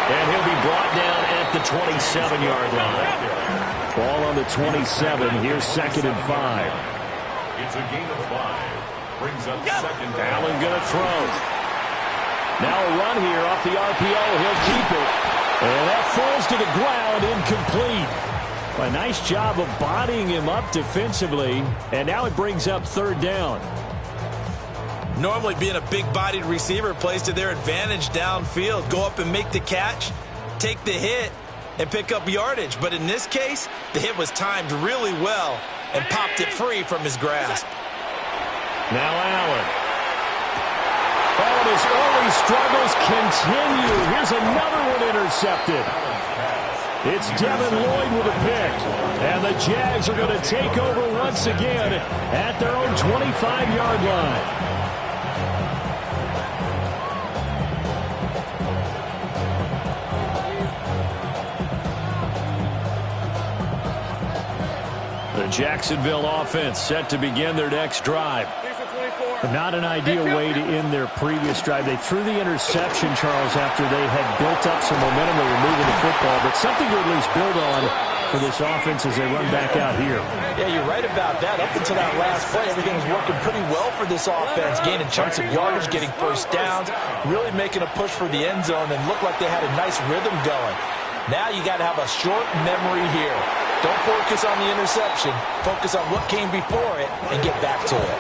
[SPEAKER 2] And he'll be brought down at the 27-yard line. Ball on the 27. Here's 2nd and 5.
[SPEAKER 4] It's a gain of 5. Brings up second down.
[SPEAKER 2] Allen going to throw. Now a run here off the RPO. He'll keep it. And that falls to the ground, incomplete. A nice job of bodying him up defensively. And now it brings up 3rd down.
[SPEAKER 3] Normally being a big-bodied receiver plays to their advantage downfield. Go up and make the catch, take the hit, and pick up yardage. But in this case, the hit was timed really well and popped it free from his grasp.
[SPEAKER 2] Now Allen. And his early struggles continue. Here's another one intercepted. It's Devin Lloyd with a pick. And the Jags are going to take over once again at their own 25-yard line. The Jacksonville offense set to begin their next drive. Not an ideal way to end their previous drive. They threw the interception, Charles, after they had built up some momentum. They were moving the football, but something to at least build on for this offense as they run back out here.
[SPEAKER 3] Yeah, you're right about that. Up until that last play, everything was working pretty well for this offense, gaining chunks of yardage, getting first downs, really making a push for the end zone, and looked like they had a nice rhythm going. Now you got to have a short memory here. Don't focus on the interception. Focus on what came before it and get back to it.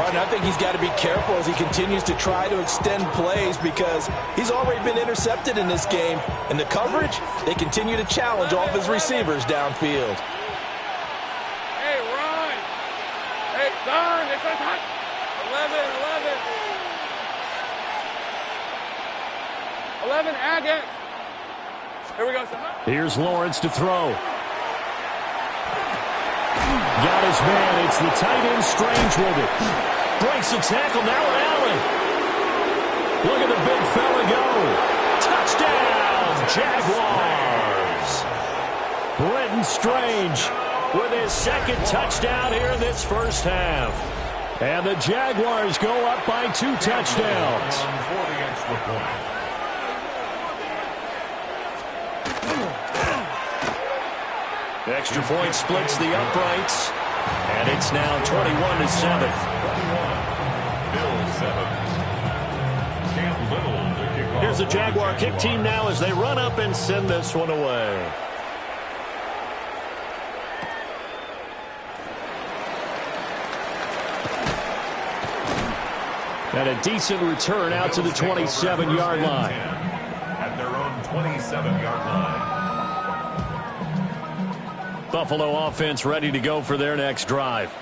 [SPEAKER 3] Partner, I think he's got to be careful as he continues to try to extend plays because he's already been intercepted in this game. And the coverage, they continue to challenge all of his receivers downfield.
[SPEAKER 5] Hey, run. Hey, Don, it's hot. 11, Agate. Here we go, son.
[SPEAKER 2] Here's Lawrence to throw. Got his man. It's the tight end Strange with it. Breaks the tackle. Now Allen. Look at the big fella go. Touchdown, Jaguars. Brenton Strange with his 2nd touchdown here in this first half. And the Jaguars go up by 2 touchdowns.
[SPEAKER 4] For the extra point.
[SPEAKER 2] Extra point splits the uprights, and it's now 21-7. Here's the Jaguar kick team now as they run up and send this one away. And a decent return out to the 27-yard line.
[SPEAKER 4] At their own 27-yard line.
[SPEAKER 2] Buffalo offense ready to go for their next drive.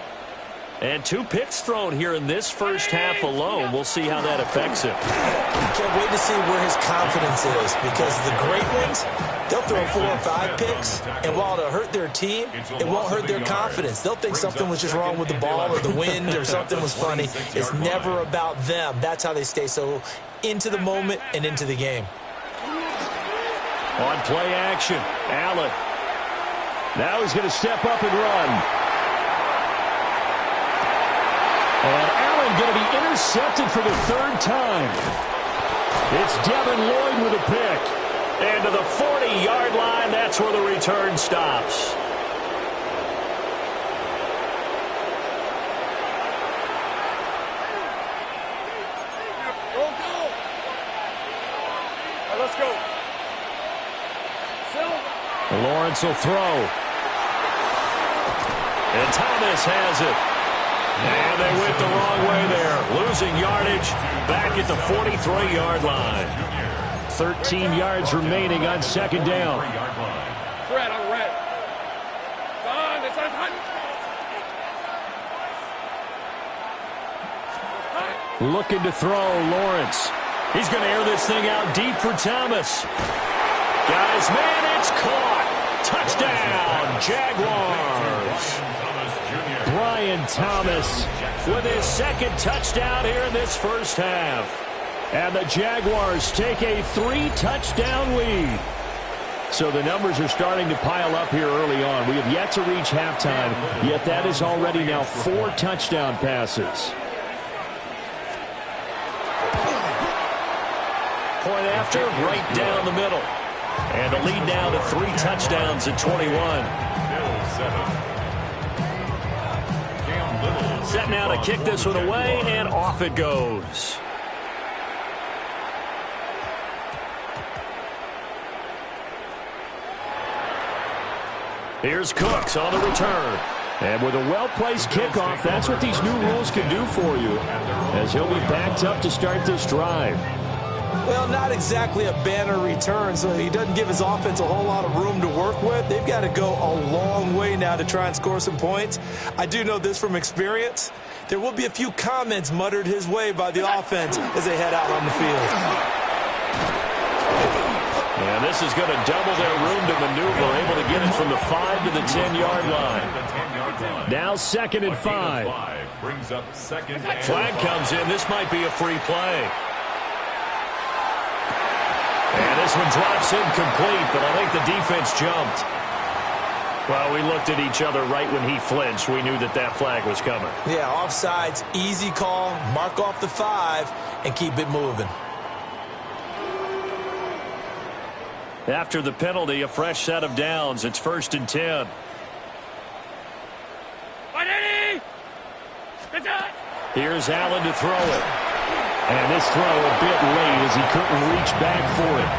[SPEAKER 2] And 2 picks thrown here in this first half alone. We'll see how that affects him.
[SPEAKER 3] Can't wait to see where his confidence is because the great ones, they'll throw 4 or 5 picks, and while it'll hurt their team, it won't hurt their confidence. They'll think something was just wrong with the ball or the wind or something was funny. It's never about them. That's how they stay so into the moment and into the game.
[SPEAKER 2] On play action, Allen. Now he's going to step up and run. And Allen going to be intercepted for the 3rd time. It's Devin Lloyd with a pick. And to the 40-yard line, that's where the return stops.
[SPEAKER 5] Go. Right, let's go.
[SPEAKER 2] Lawrence will throw. And Thomas has it. And they went the wrong way there. Losing yardage back at the 43-yard line. 13 yards remaining on 2nd down.
[SPEAKER 5] Red on red. Don, it's hot.
[SPEAKER 2] Looking to throw, Lawrence. He's going to air this thing out deep for Thomas. Got his man, it's caught. Touchdown, Jaguars. Brian Thomas with his 2nd touchdown here in this first half. And the Jaguars take a 3-touchdown lead.
[SPEAKER 7] So the numbers are starting to pile up here early on. We have yet to reach halftime, yet that is already now 4 touchdown passes.
[SPEAKER 2] Point after, right down the middle. And the lead now to 3 touchdowns at 21. Set now to kick this one away, and off it goes. Here's Cooks on the return. And with a well-placed kickoff, that's what these new rules can do for you, as he'll be backed up to start this drive.
[SPEAKER 3] Well, not exactly a banner return, so he doesn't give his offense a whole lot of room to work with. They've got to go a long way now to try and score some points. I do know this from experience. There will be a few comments muttered his way by the offense as they head out on the field.
[SPEAKER 2] And this is going to double their room to maneuver, able to get it from the 5 to the 10-yard line.
[SPEAKER 7] Now 2nd and 5.
[SPEAKER 4] Brings up 2nd and
[SPEAKER 2] Flag comes in. This might be a free play. And this one drops incomplete, but I think the defense jumped. Well, we looked at each other right when he flinched. We knew that that flag was coming.
[SPEAKER 3] Yeah, offsides, easy call, mark off the 5, and keep it moving.
[SPEAKER 2] After the penalty, a fresh set of downs. It's 1st and 10. Here's Allen to throw it.
[SPEAKER 7] And this throw a bit late as he couldn't reach back for it.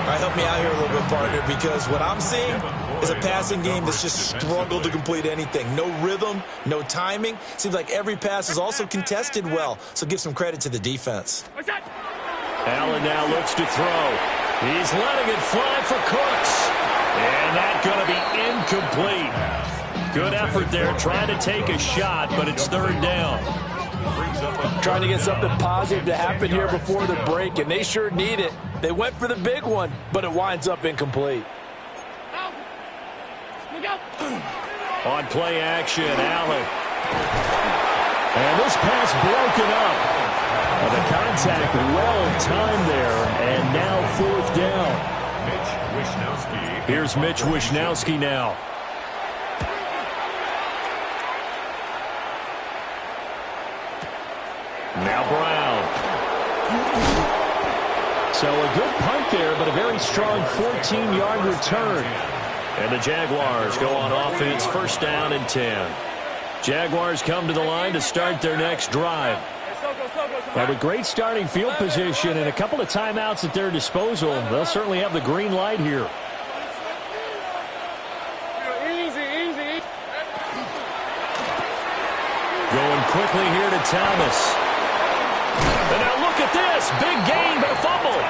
[SPEAKER 3] All right, help me out here a little bit, partner, because what I'm seeing is a passing game that's just struggled to complete anything. No rhythm, no timing. Seems like every pass is also contested well, so give some credit to the defense.
[SPEAKER 2] Allen now looks to throw. He's letting it fly for Cooks. And that's going to be incomplete. Good effort there, trying to take a shot, but it's 3rd down.
[SPEAKER 3] Trying to get something positive to happen here before the break, and they sure need it. They went for the big one, but it winds up incomplete.
[SPEAKER 2] On play action, Allen.
[SPEAKER 7] And this pass broken up. The contact well-timed there, and now 4th down.
[SPEAKER 4] Mitch Wishnowsky.
[SPEAKER 2] Here's Mitch Wishnowsky now. Now Brown.
[SPEAKER 7] So a good punt there, but a very strong 14-yard return.
[SPEAKER 2] And the Jaguars go on offense, 1st down and 10. Jaguars come to the line to start their next drive.
[SPEAKER 7] Well, with great starting field position and a couple of timeouts at their disposal, they'll certainly have the green light here.
[SPEAKER 5] Easy.
[SPEAKER 2] Going quickly here to Thomas. And now look at this. Big gain, but a fumble.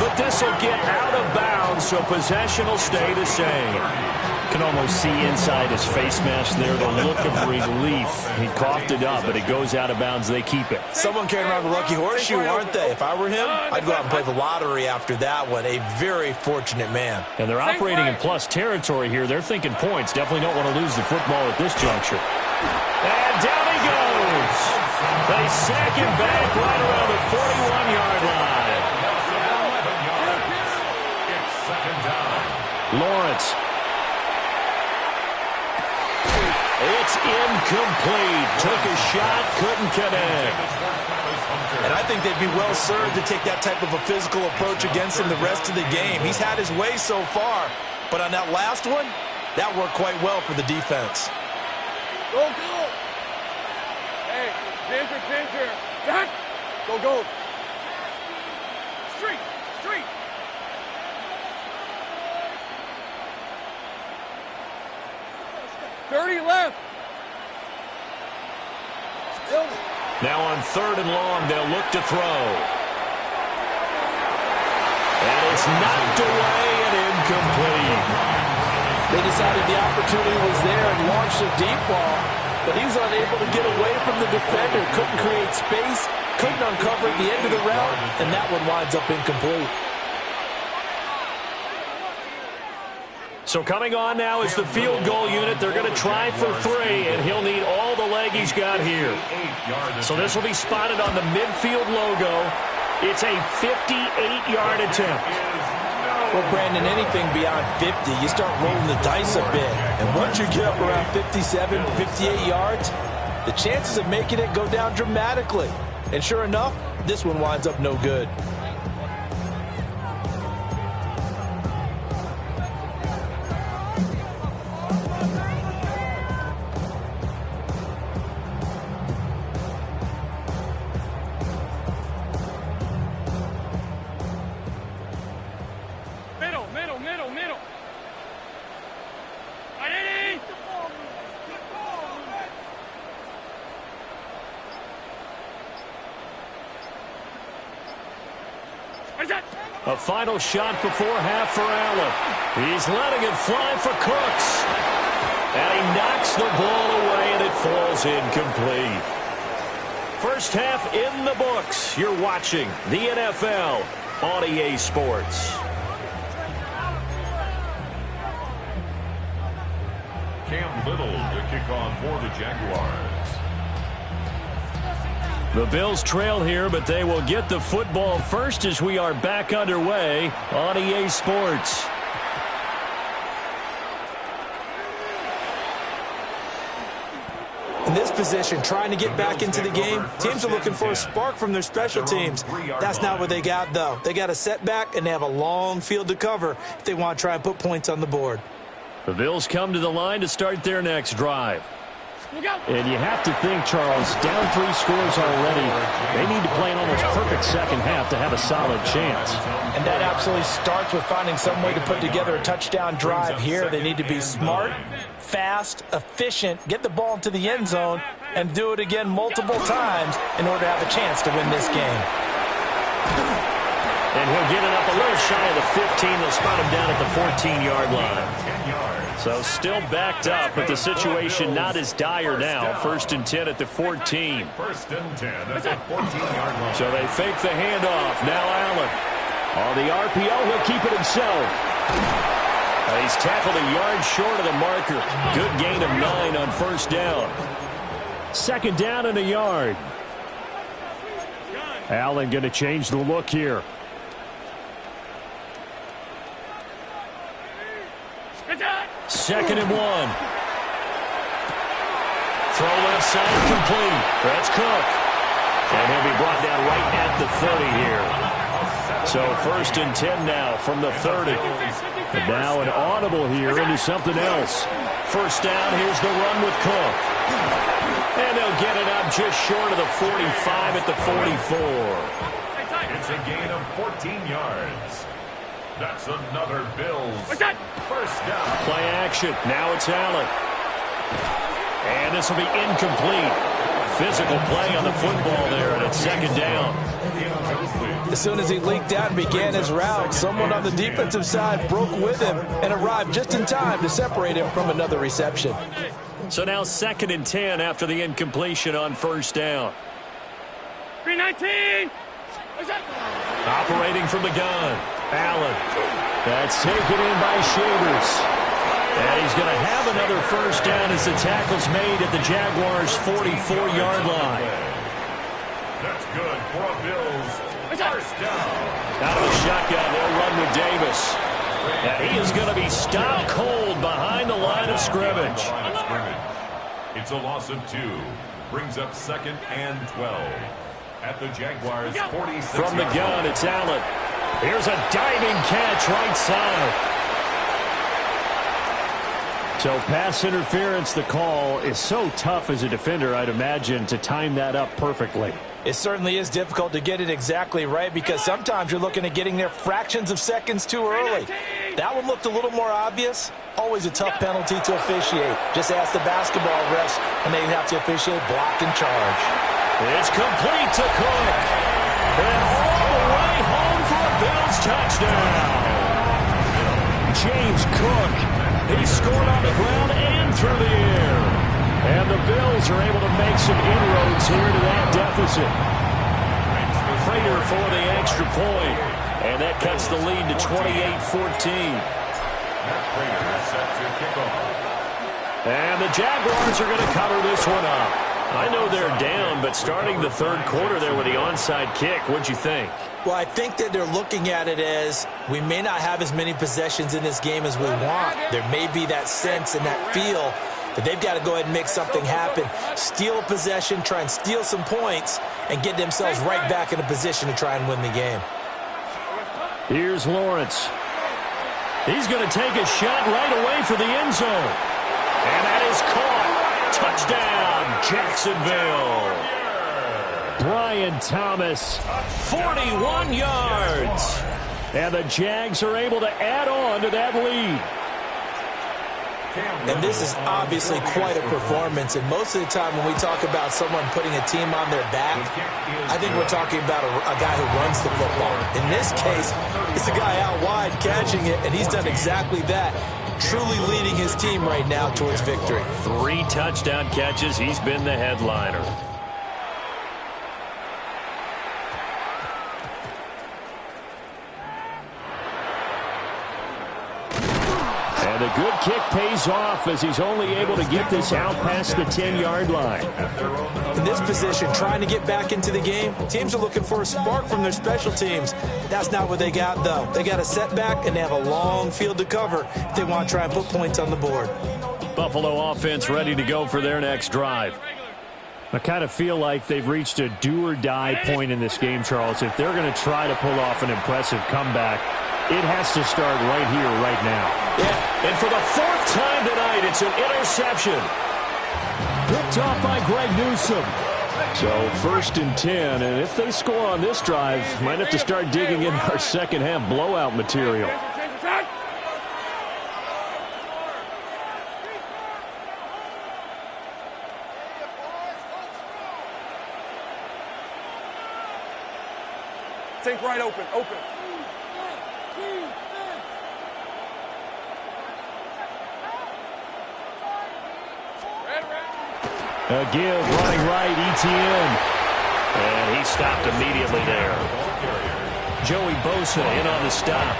[SPEAKER 2] But this will get out of bounds, so possession will stay the same.
[SPEAKER 7] You can almost see inside his face mask there the look of relief. He coughed it up, but it goes out of bounds. They keep it.
[SPEAKER 3] Someone carrying around the lucky horseshoe, aren't they? If I were him, I'd go out and play the lottery after that one. A very fortunate man.
[SPEAKER 7] And they're operating in plus territory here. They're thinking points. Definitely don't want to lose the football at this juncture.
[SPEAKER 2] And down he goes. They sack him back right around the 41-yard line.
[SPEAKER 4] It's 2nd down.
[SPEAKER 2] Lawrence. It's incomplete. Took a shot, couldn't connect.
[SPEAKER 3] And I think they'd be well served to take that type of a physical approach against him the rest of the game. He's had his way so far, but on that last one, that worked quite well for the defense.
[SPEAKER 5] Go. Hey, Ginger. Back. Go. Street. 30 left.
[SPEAKER 2] Now on 3rd and long, they'll look to throw. And it's knocked away and incomplete.
[SPEAKER 3] They decided the opportunity was there and launched a deep ball, but he was unable to get away from the defender, couldn't create space, couldn't uncover at the end of the route, and that one winds up incomplete.
[SPEAKER 2] So coming on now is the field goal unit. They're going to try for 3, and he'll need all the leg he's got here. So this will be spotted on the midfield logo. It's a 58-yard attempt.
[SPEAKER 3] Well, Brandon, anything beyond 50, you start rolling the dice a bit. And once you get up around 57, 58 yards, the chances of making it go down dramatically. And sure enough, this one winds up no good.
[SPEAKER 5] Middle.
[SPEAKER 2] A final shot before half for Allen. He's letting it fly for Cooks. And he knocks the ball away, and it falls incomplete. First half in the books. You're watching the NFL on EA Sports.
[SPEAKER 4] Cam Little to kick on for the Jaguars.
[SPEAKER 2] The Bills trail here, but they will get the football first as we are back underway on EA Sports.
[SPEAKER 3] In this position, trying to get back into the game, teams are looking for a spark from their special teams. That's not what they got, though. They got a setback, and they have a long field to cover if they want to try and put points on the board.
[SPEAKER 2] The Bills come to the line to start their next drive. And you have to think, Charles, down 3 scores already. They need to play an almost perfect second half to have a solid chance.
[SPEAKER 3] And that absolutely starts with finding some way to put together a touchdown drive here. They need to be smart, fast, efficient, get the ball into the end zone, and do it again multiple times in order to have a chance to win this game.
[SPEAKER 2] And he'll get it up a little shy of the 15. They'll spot him down at the 14-yard line. So still backed up, but the situation not as dire now. First and 10 at the 14.
[SPEAKER 4] First and 10 at the 14-yard line.
[SPEAKER 2] So they fake the handoff. Now Allen. On the RPO, he'll keep it himself. He's tackled a yard short of the marker. Good gain of 9 on first down. Second down and a yard. Allen going to change the look here. Second and 1. Throw left side complete. That's Cook. And he'll be brought down right at the 30 here. So first and 10 now from the 30. And now an audible here into something else. First down, here's the run with Cook. And they'll get it up just short of the 45 at the 44.
[SPEAKER 4] It's a gain of 14 yards. That's another Bills first down.
[SPEAKER 2] Play action. Now it's Allen. And this will be incomplete. Physical play on the football there, and it's second down.
[SPEAKER 3] As soon as he leaked out and began his route, someone on the defensive side broke with him and arrived just in time to separate him from another reception.
[SPEAKER 2] So now second and 10 after the incompletion on first down.
[SPEAKER 5] 319.
[SPEAKER 2] Operating from the gun. Allen. That's taken in by Shavers. And he's going to have another first down as the tackle's made at the Jaguars' 44-yard line.
[SPEAKER 4] That's good for a Bills first down.
[SPEAKER 2] Out of the shotgun, they'll run with Davis. And he is going to be stopped cold behind the line of scrimmage.
[SPEAKER 4] It's a loss of 2. Brings up second and 12. At the Jaguars' 46.
[SPEAKER 2] From the gun, it's Allen. Here's a diving catch right side. So pass interference, the call is so tough as a defender, I'd imagine, to time that up perfectly.
[SPEAKER 3] It certainly is difficult to get it exactly right because sometimes you're looking at getting there fractions of seconds too early. That one looked a little more obvious. Always a tough penalty to officiate. Just ask the basketball refs when they have to officiate block and charge.
[SPEAKER 2] It's complete to Cook. And all the way home for a Bills touchdown. James Cook. He scored on the ground and through the air. And the Bills are able to make some inroads here to that deficit. Prater for the extra point. And that cuts the lead to 28-14.
[SPEAKER 4] Prater set to kick off.
[SPEAKER 2] And the Jaguars are going to cover this one up. I know they're down, but starting the third quarter there with the onside kick, what'd you think?
[SPEAKER 3] Well, I think that they're looking at it as we may not have as many possessions in this game as we want. There may be that sense and that feel that they've got to go ahead and make something happen. Steal a possession, try and steal some points, and get themselves right back in a position to try and win the game.
[SPEAKER 2] Here's Lawrence. He's going to take a shot right away for the end zone. And that is caught. Touchdown, Jacksonville. Brian Thomas, 41 yards. And the Jags are able to add on to that lead.
[SPEAKER 3] And this is obviously quite a performance. And most of the time when we talk about someone putting a team on their back, I think we're talking about a guy who runs the football. In this case, it's a guy out wide catching it, and he's done exactly that. Truly leading his team right now towards victory.
[SPEAKER 2] 3 touchdown catches. He's been the headliner. And a good kick pays off as he's only able to get this out past the 10-yard line.
[SPEAKER 3] In this position, trying to get back into the game, teams are looking for a spark from their special teams. That's not what they got, though. They got a setback, and they have a long field to cover if they want to try and put points on the board.
[SPEAKER 2] Buffalo offense ready to go for their next drive.
[SPEAKER 7] I kind of feel like they've reached a do-or-die point in this game, Charles. If they're going to try to pull off an impressive comeback, it has to start right here, right now.
[SPEAKER 2] Yeah, and for the 4th time tonight, it's an interception.
[SPEAKER 7] Picked off by Greg Newsome.
[SPEAKER 2] So 1st and 10, and if they score on this drive, might have to start digging in our second-half blowout material.
[SPEAKER 5] Take right open.
[SPEAKER 2] A give, running right, ETN. And he stopped immediately there. Joey Bosa in on the stop.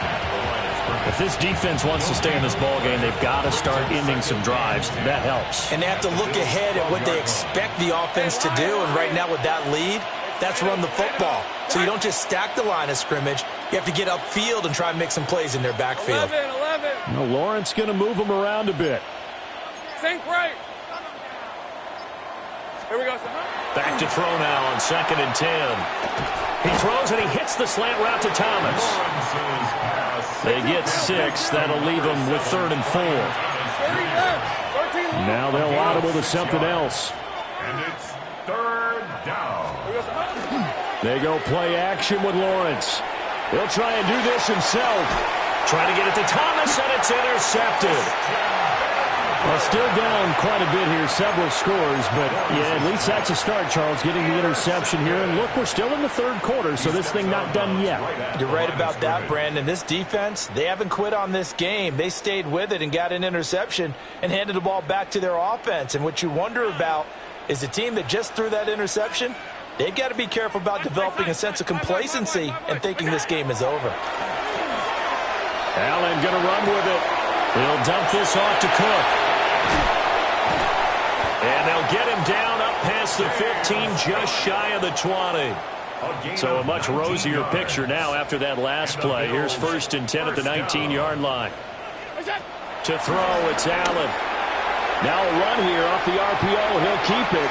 [SPEAKER 2] If this defense wants to stay in this ballgame, they've got to start ending some drives. That helps.
[SPEAKER 3] And they have to look ahead at what they expect the offense to do. And right now with that lead, that's run the football. So you don't just stack the line of scrimmage. You have to get upfield and try and make some plays in their backfield.
[SPEAKER 5] 11.
[SPEAKER 2] Well, Lawrence going to move them around a bit.
[SPEAKER 5] Sink right. Here we go.
[SPEAKER 2] Back to throw now on 2nd and 10. He throws and he hits the slant route to Thomas. They get 6. That'll leave them with 3rd and 4. Now they'll audible to something else.
[SPEAKER 4] And it's 3rd down.
[SPEAKER 2] They go play action with Lawrence. He'll try and do this himself. Trying to get it to Thomas, and it's intercepted.
[SPEAKER 7] Well, still down quite a bit here, several scores, but yeah, at least that's a start, Charles, getting the interception here. And look, we're still in the 3rd quarter, so this thing not done yet.
[SPEAKER 3] You're right about that, Brandon. This defense, they haven't quit on this game. They stayed with it and got an interception and handed the ball back to their offense. And what you wonder about is the team that just threw that interception, they've got to be careful about developing a sense of complacency and thinking this game is over.
[SPEAKER 2] Allen going to run with it. He'll dump this off to Cook. And they'll get him down up past the 15, just shy of the 20. So a much rosier picture now after that last play. Here's 1st and 10 at the 19-yard line. To throw, it's Allen. Now a run here off the RPO. He'll keep it.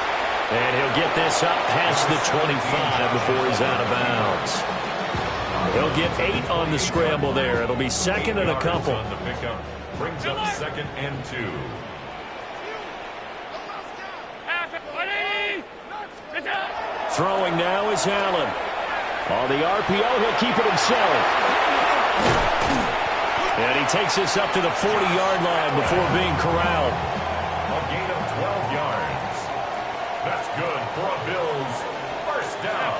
[SPEAKER 2] And he'll get this up past the 25 before he's out of bounds. He'll get 8 on the scramble there. It'll be 2nd and a couple.
[SPEAKER 4] On the pickup brings up 2nd and 2.
[SPEAKER 2] Throwing now is Allen. On the RPO, he'll keep it himself. And he takes this up to the 40-yard line before being corralled.
[SPEAKER 4] A gain of 12 yards. That's good for a Bills 1st down.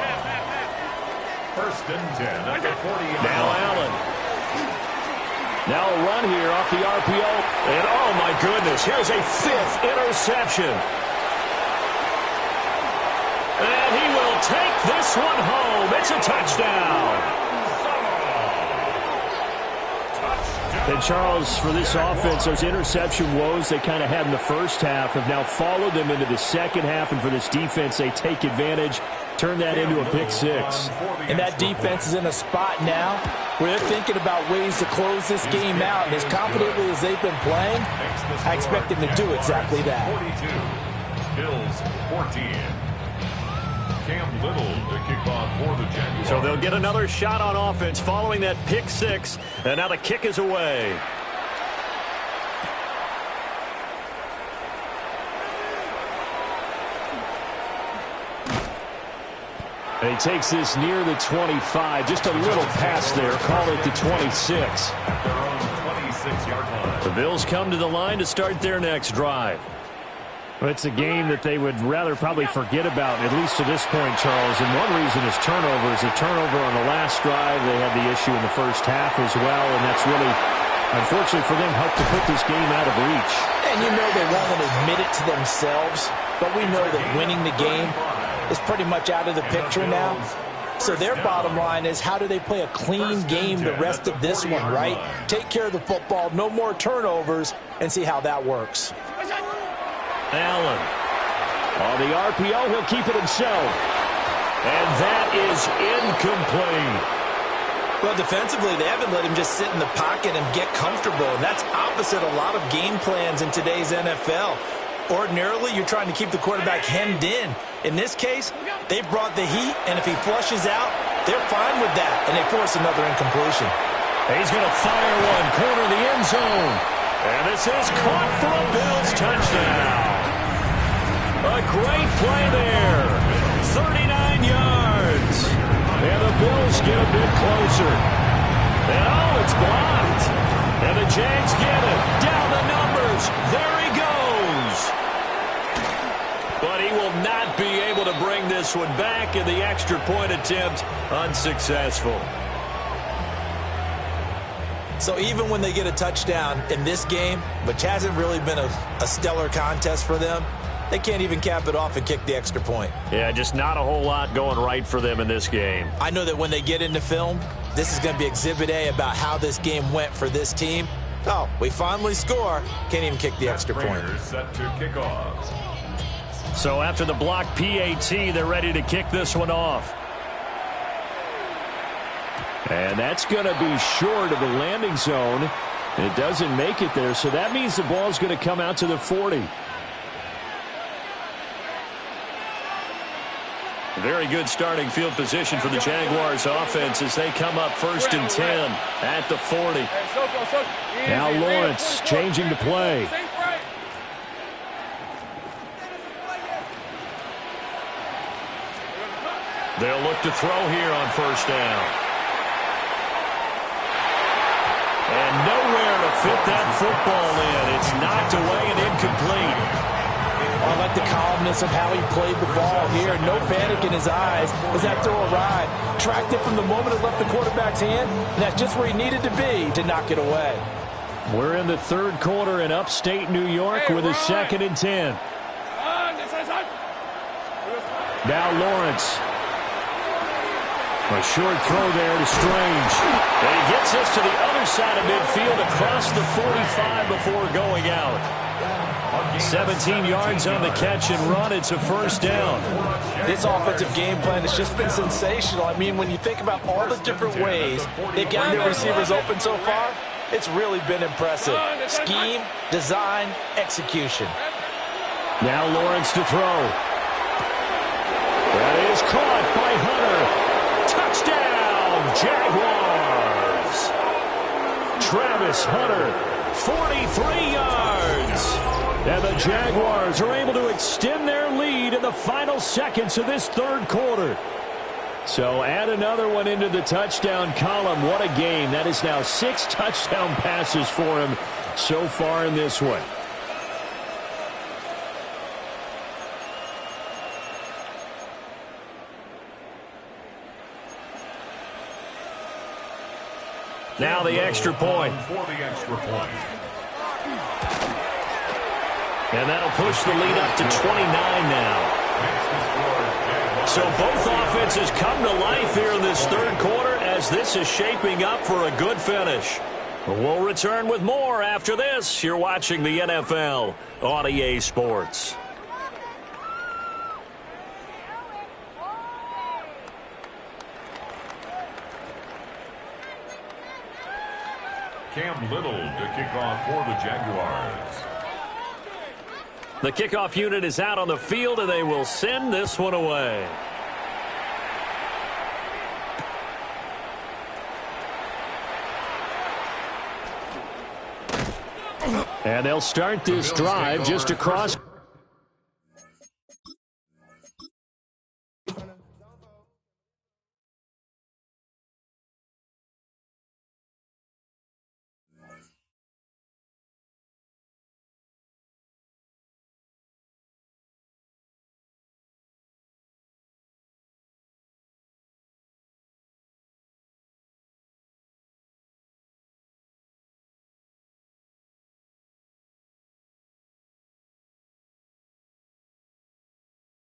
[SPEAKER 4] 1st and 10 at the 40-yard line.
[SPEAKER 2] Now Allen. Now a run here off the RPO. And oh my goodness, here's a 5th interception. And he will take this one home. It's a touchdown.
[SPEAKER 7] And Charles, for this offense, those interception woes they kind of had in the first half have now followed them into the second half. And for this defense, they take advantage, turn that into a pick six.
[SPEAKER 3] And that defense is in a spot now where they're thinking about ways to close this game out. And as confidently as they've been playing, I expect them to do exactly that.
[SPEAKER 4] 42, Bills 14. Cam Little to kick off for the Jaguars.
[SPEAKER 2] So they'll get another shot on offense following that pick six. And now the kick is away.
[SPEAKER 1] And he takes this near the 25. Just a little pass there. Call it the 26.
[SPEAKER 4] At their own 26-yard line.
[SPEAKER 2] The Bills come to the line to start their next drive.
[SPEAKER 7] Well, it's a game that they would rather probably forget about, at least to this point, Charles. And one reason is turnovers. The turnover on the last drive, they had the issue in the first half as well. And that's really, unfortunately for them, helped to put this game out of reach.
[SPEAKER 3] And you know they won't admit it to themselves, but we know that winning the game is pretty much out of the picture now. So their bottom line is, how do they play a clean game the rest of this one, right? Take care of the football, no more turnovers, and see how that works.
[SPEAKER 2] Allen.
[SPEAKER 1] On the RPO, he'll keep it himself.
[SPEAKER 2] And that is incomplete.
[SPEAKER 3] Well, defensively, they haven't let him just sit in the pocket and get comfortable. And that's opposite a lot of game plans in today's NFL. Ordinarily, you're trying to keep the quarterback hemmed in. In this case, they brought the heat, and if he flushes out, they're fine with that, and they force another incompletion.
[SPEAKER 2] He's going to fire one, corner the end zone. And this is caught for a Bills touchdown. A great play there. 39 yards. And the Bills get a bit closer. And oh, it's blocked. And the Jags get it. Down the numbers. There he goes. But he will not be able to bring this one back, and the extra point attempt unsuccessful.
[SPEAKER 3] So even when they get a touchdown in this game, which hasn't really been a stellar contest for them, they can't even cap it off and kick the extra point.
[SPEAKER 2] Yeah, just not a whole lot going right for them in this game.
[SPEAKER 3] I know that when they get into film, this is going to be Exhibit A about how this game went for this team. Oh, we finally score. Can't even kick the extra point.
[SPEAKER 4] Set to kick off.
[SPEAKER 2] So after the block PAT, they're ready to kick this one off.
[SPEAKER 1] And that's going to be short of the landing zone. It doesn't make it there, so that means the ball's going to come out to the 40.
[SPEAKER 2] Very good starting field position for the Jaguars offense as they come up 1st and 10 at the 40.
[SPEAKER 1] Now Lawrence changing to play.
[SPEAKER 2] They'll look to throw here on 1st down. And nowhere to fit that football in. It's knocked away and incomplete.
[SPEAKER 3] I like the calmness of how he played the ball here. No panic in his eyes as that throw arrived. Tracked it from the moment it left the quarterback's hand, and that's just where he needed to be to knock it away.
[SPEAKER 1] We're in the third quarter in upstate New York with a 2nd and 10. Now Lawrence. A short throw there to Strange.
[SPEAKER 2] And he gets this to the other side of midfield across the 45 before going out. 17 yards on the catch and run. It's a 1st down.
[SPEAKER 3] This offensive game plan has just been sensational. I mean, when you think about all the different ways they've gotten their receivers open so far, it's really been impressive. Scheme, design, execution.
[SPEAKER 1] Now Lawrence to throw. That is caught by Hunter. Touchdown, Jaguars. Travis Hunter, 43 yards. And the Jaguars are able to extend their lead in the final seconds of this third quarter. So add another one into the touchdown column. What a game. That is now 6 touchdown passes for him so far in this one.
[SPEAKER 2] Now the extra point.
[SPEAKER 4] For the extra point.
[SPEAKER 2] And that'll push the lead up to 29 now. So both offenses come to life here in this third quarter as this is shaping up for a good finish. We'll return with more after this. You're watching the NFL on EA Sports.
[SPEAKER 4] Cam Little to kick off for the Jaguars.
[SPEAKER 2] The kickoff unit is out on the field, and they will send this one away.
[SPEAKER 7] And they'll start this drive just across.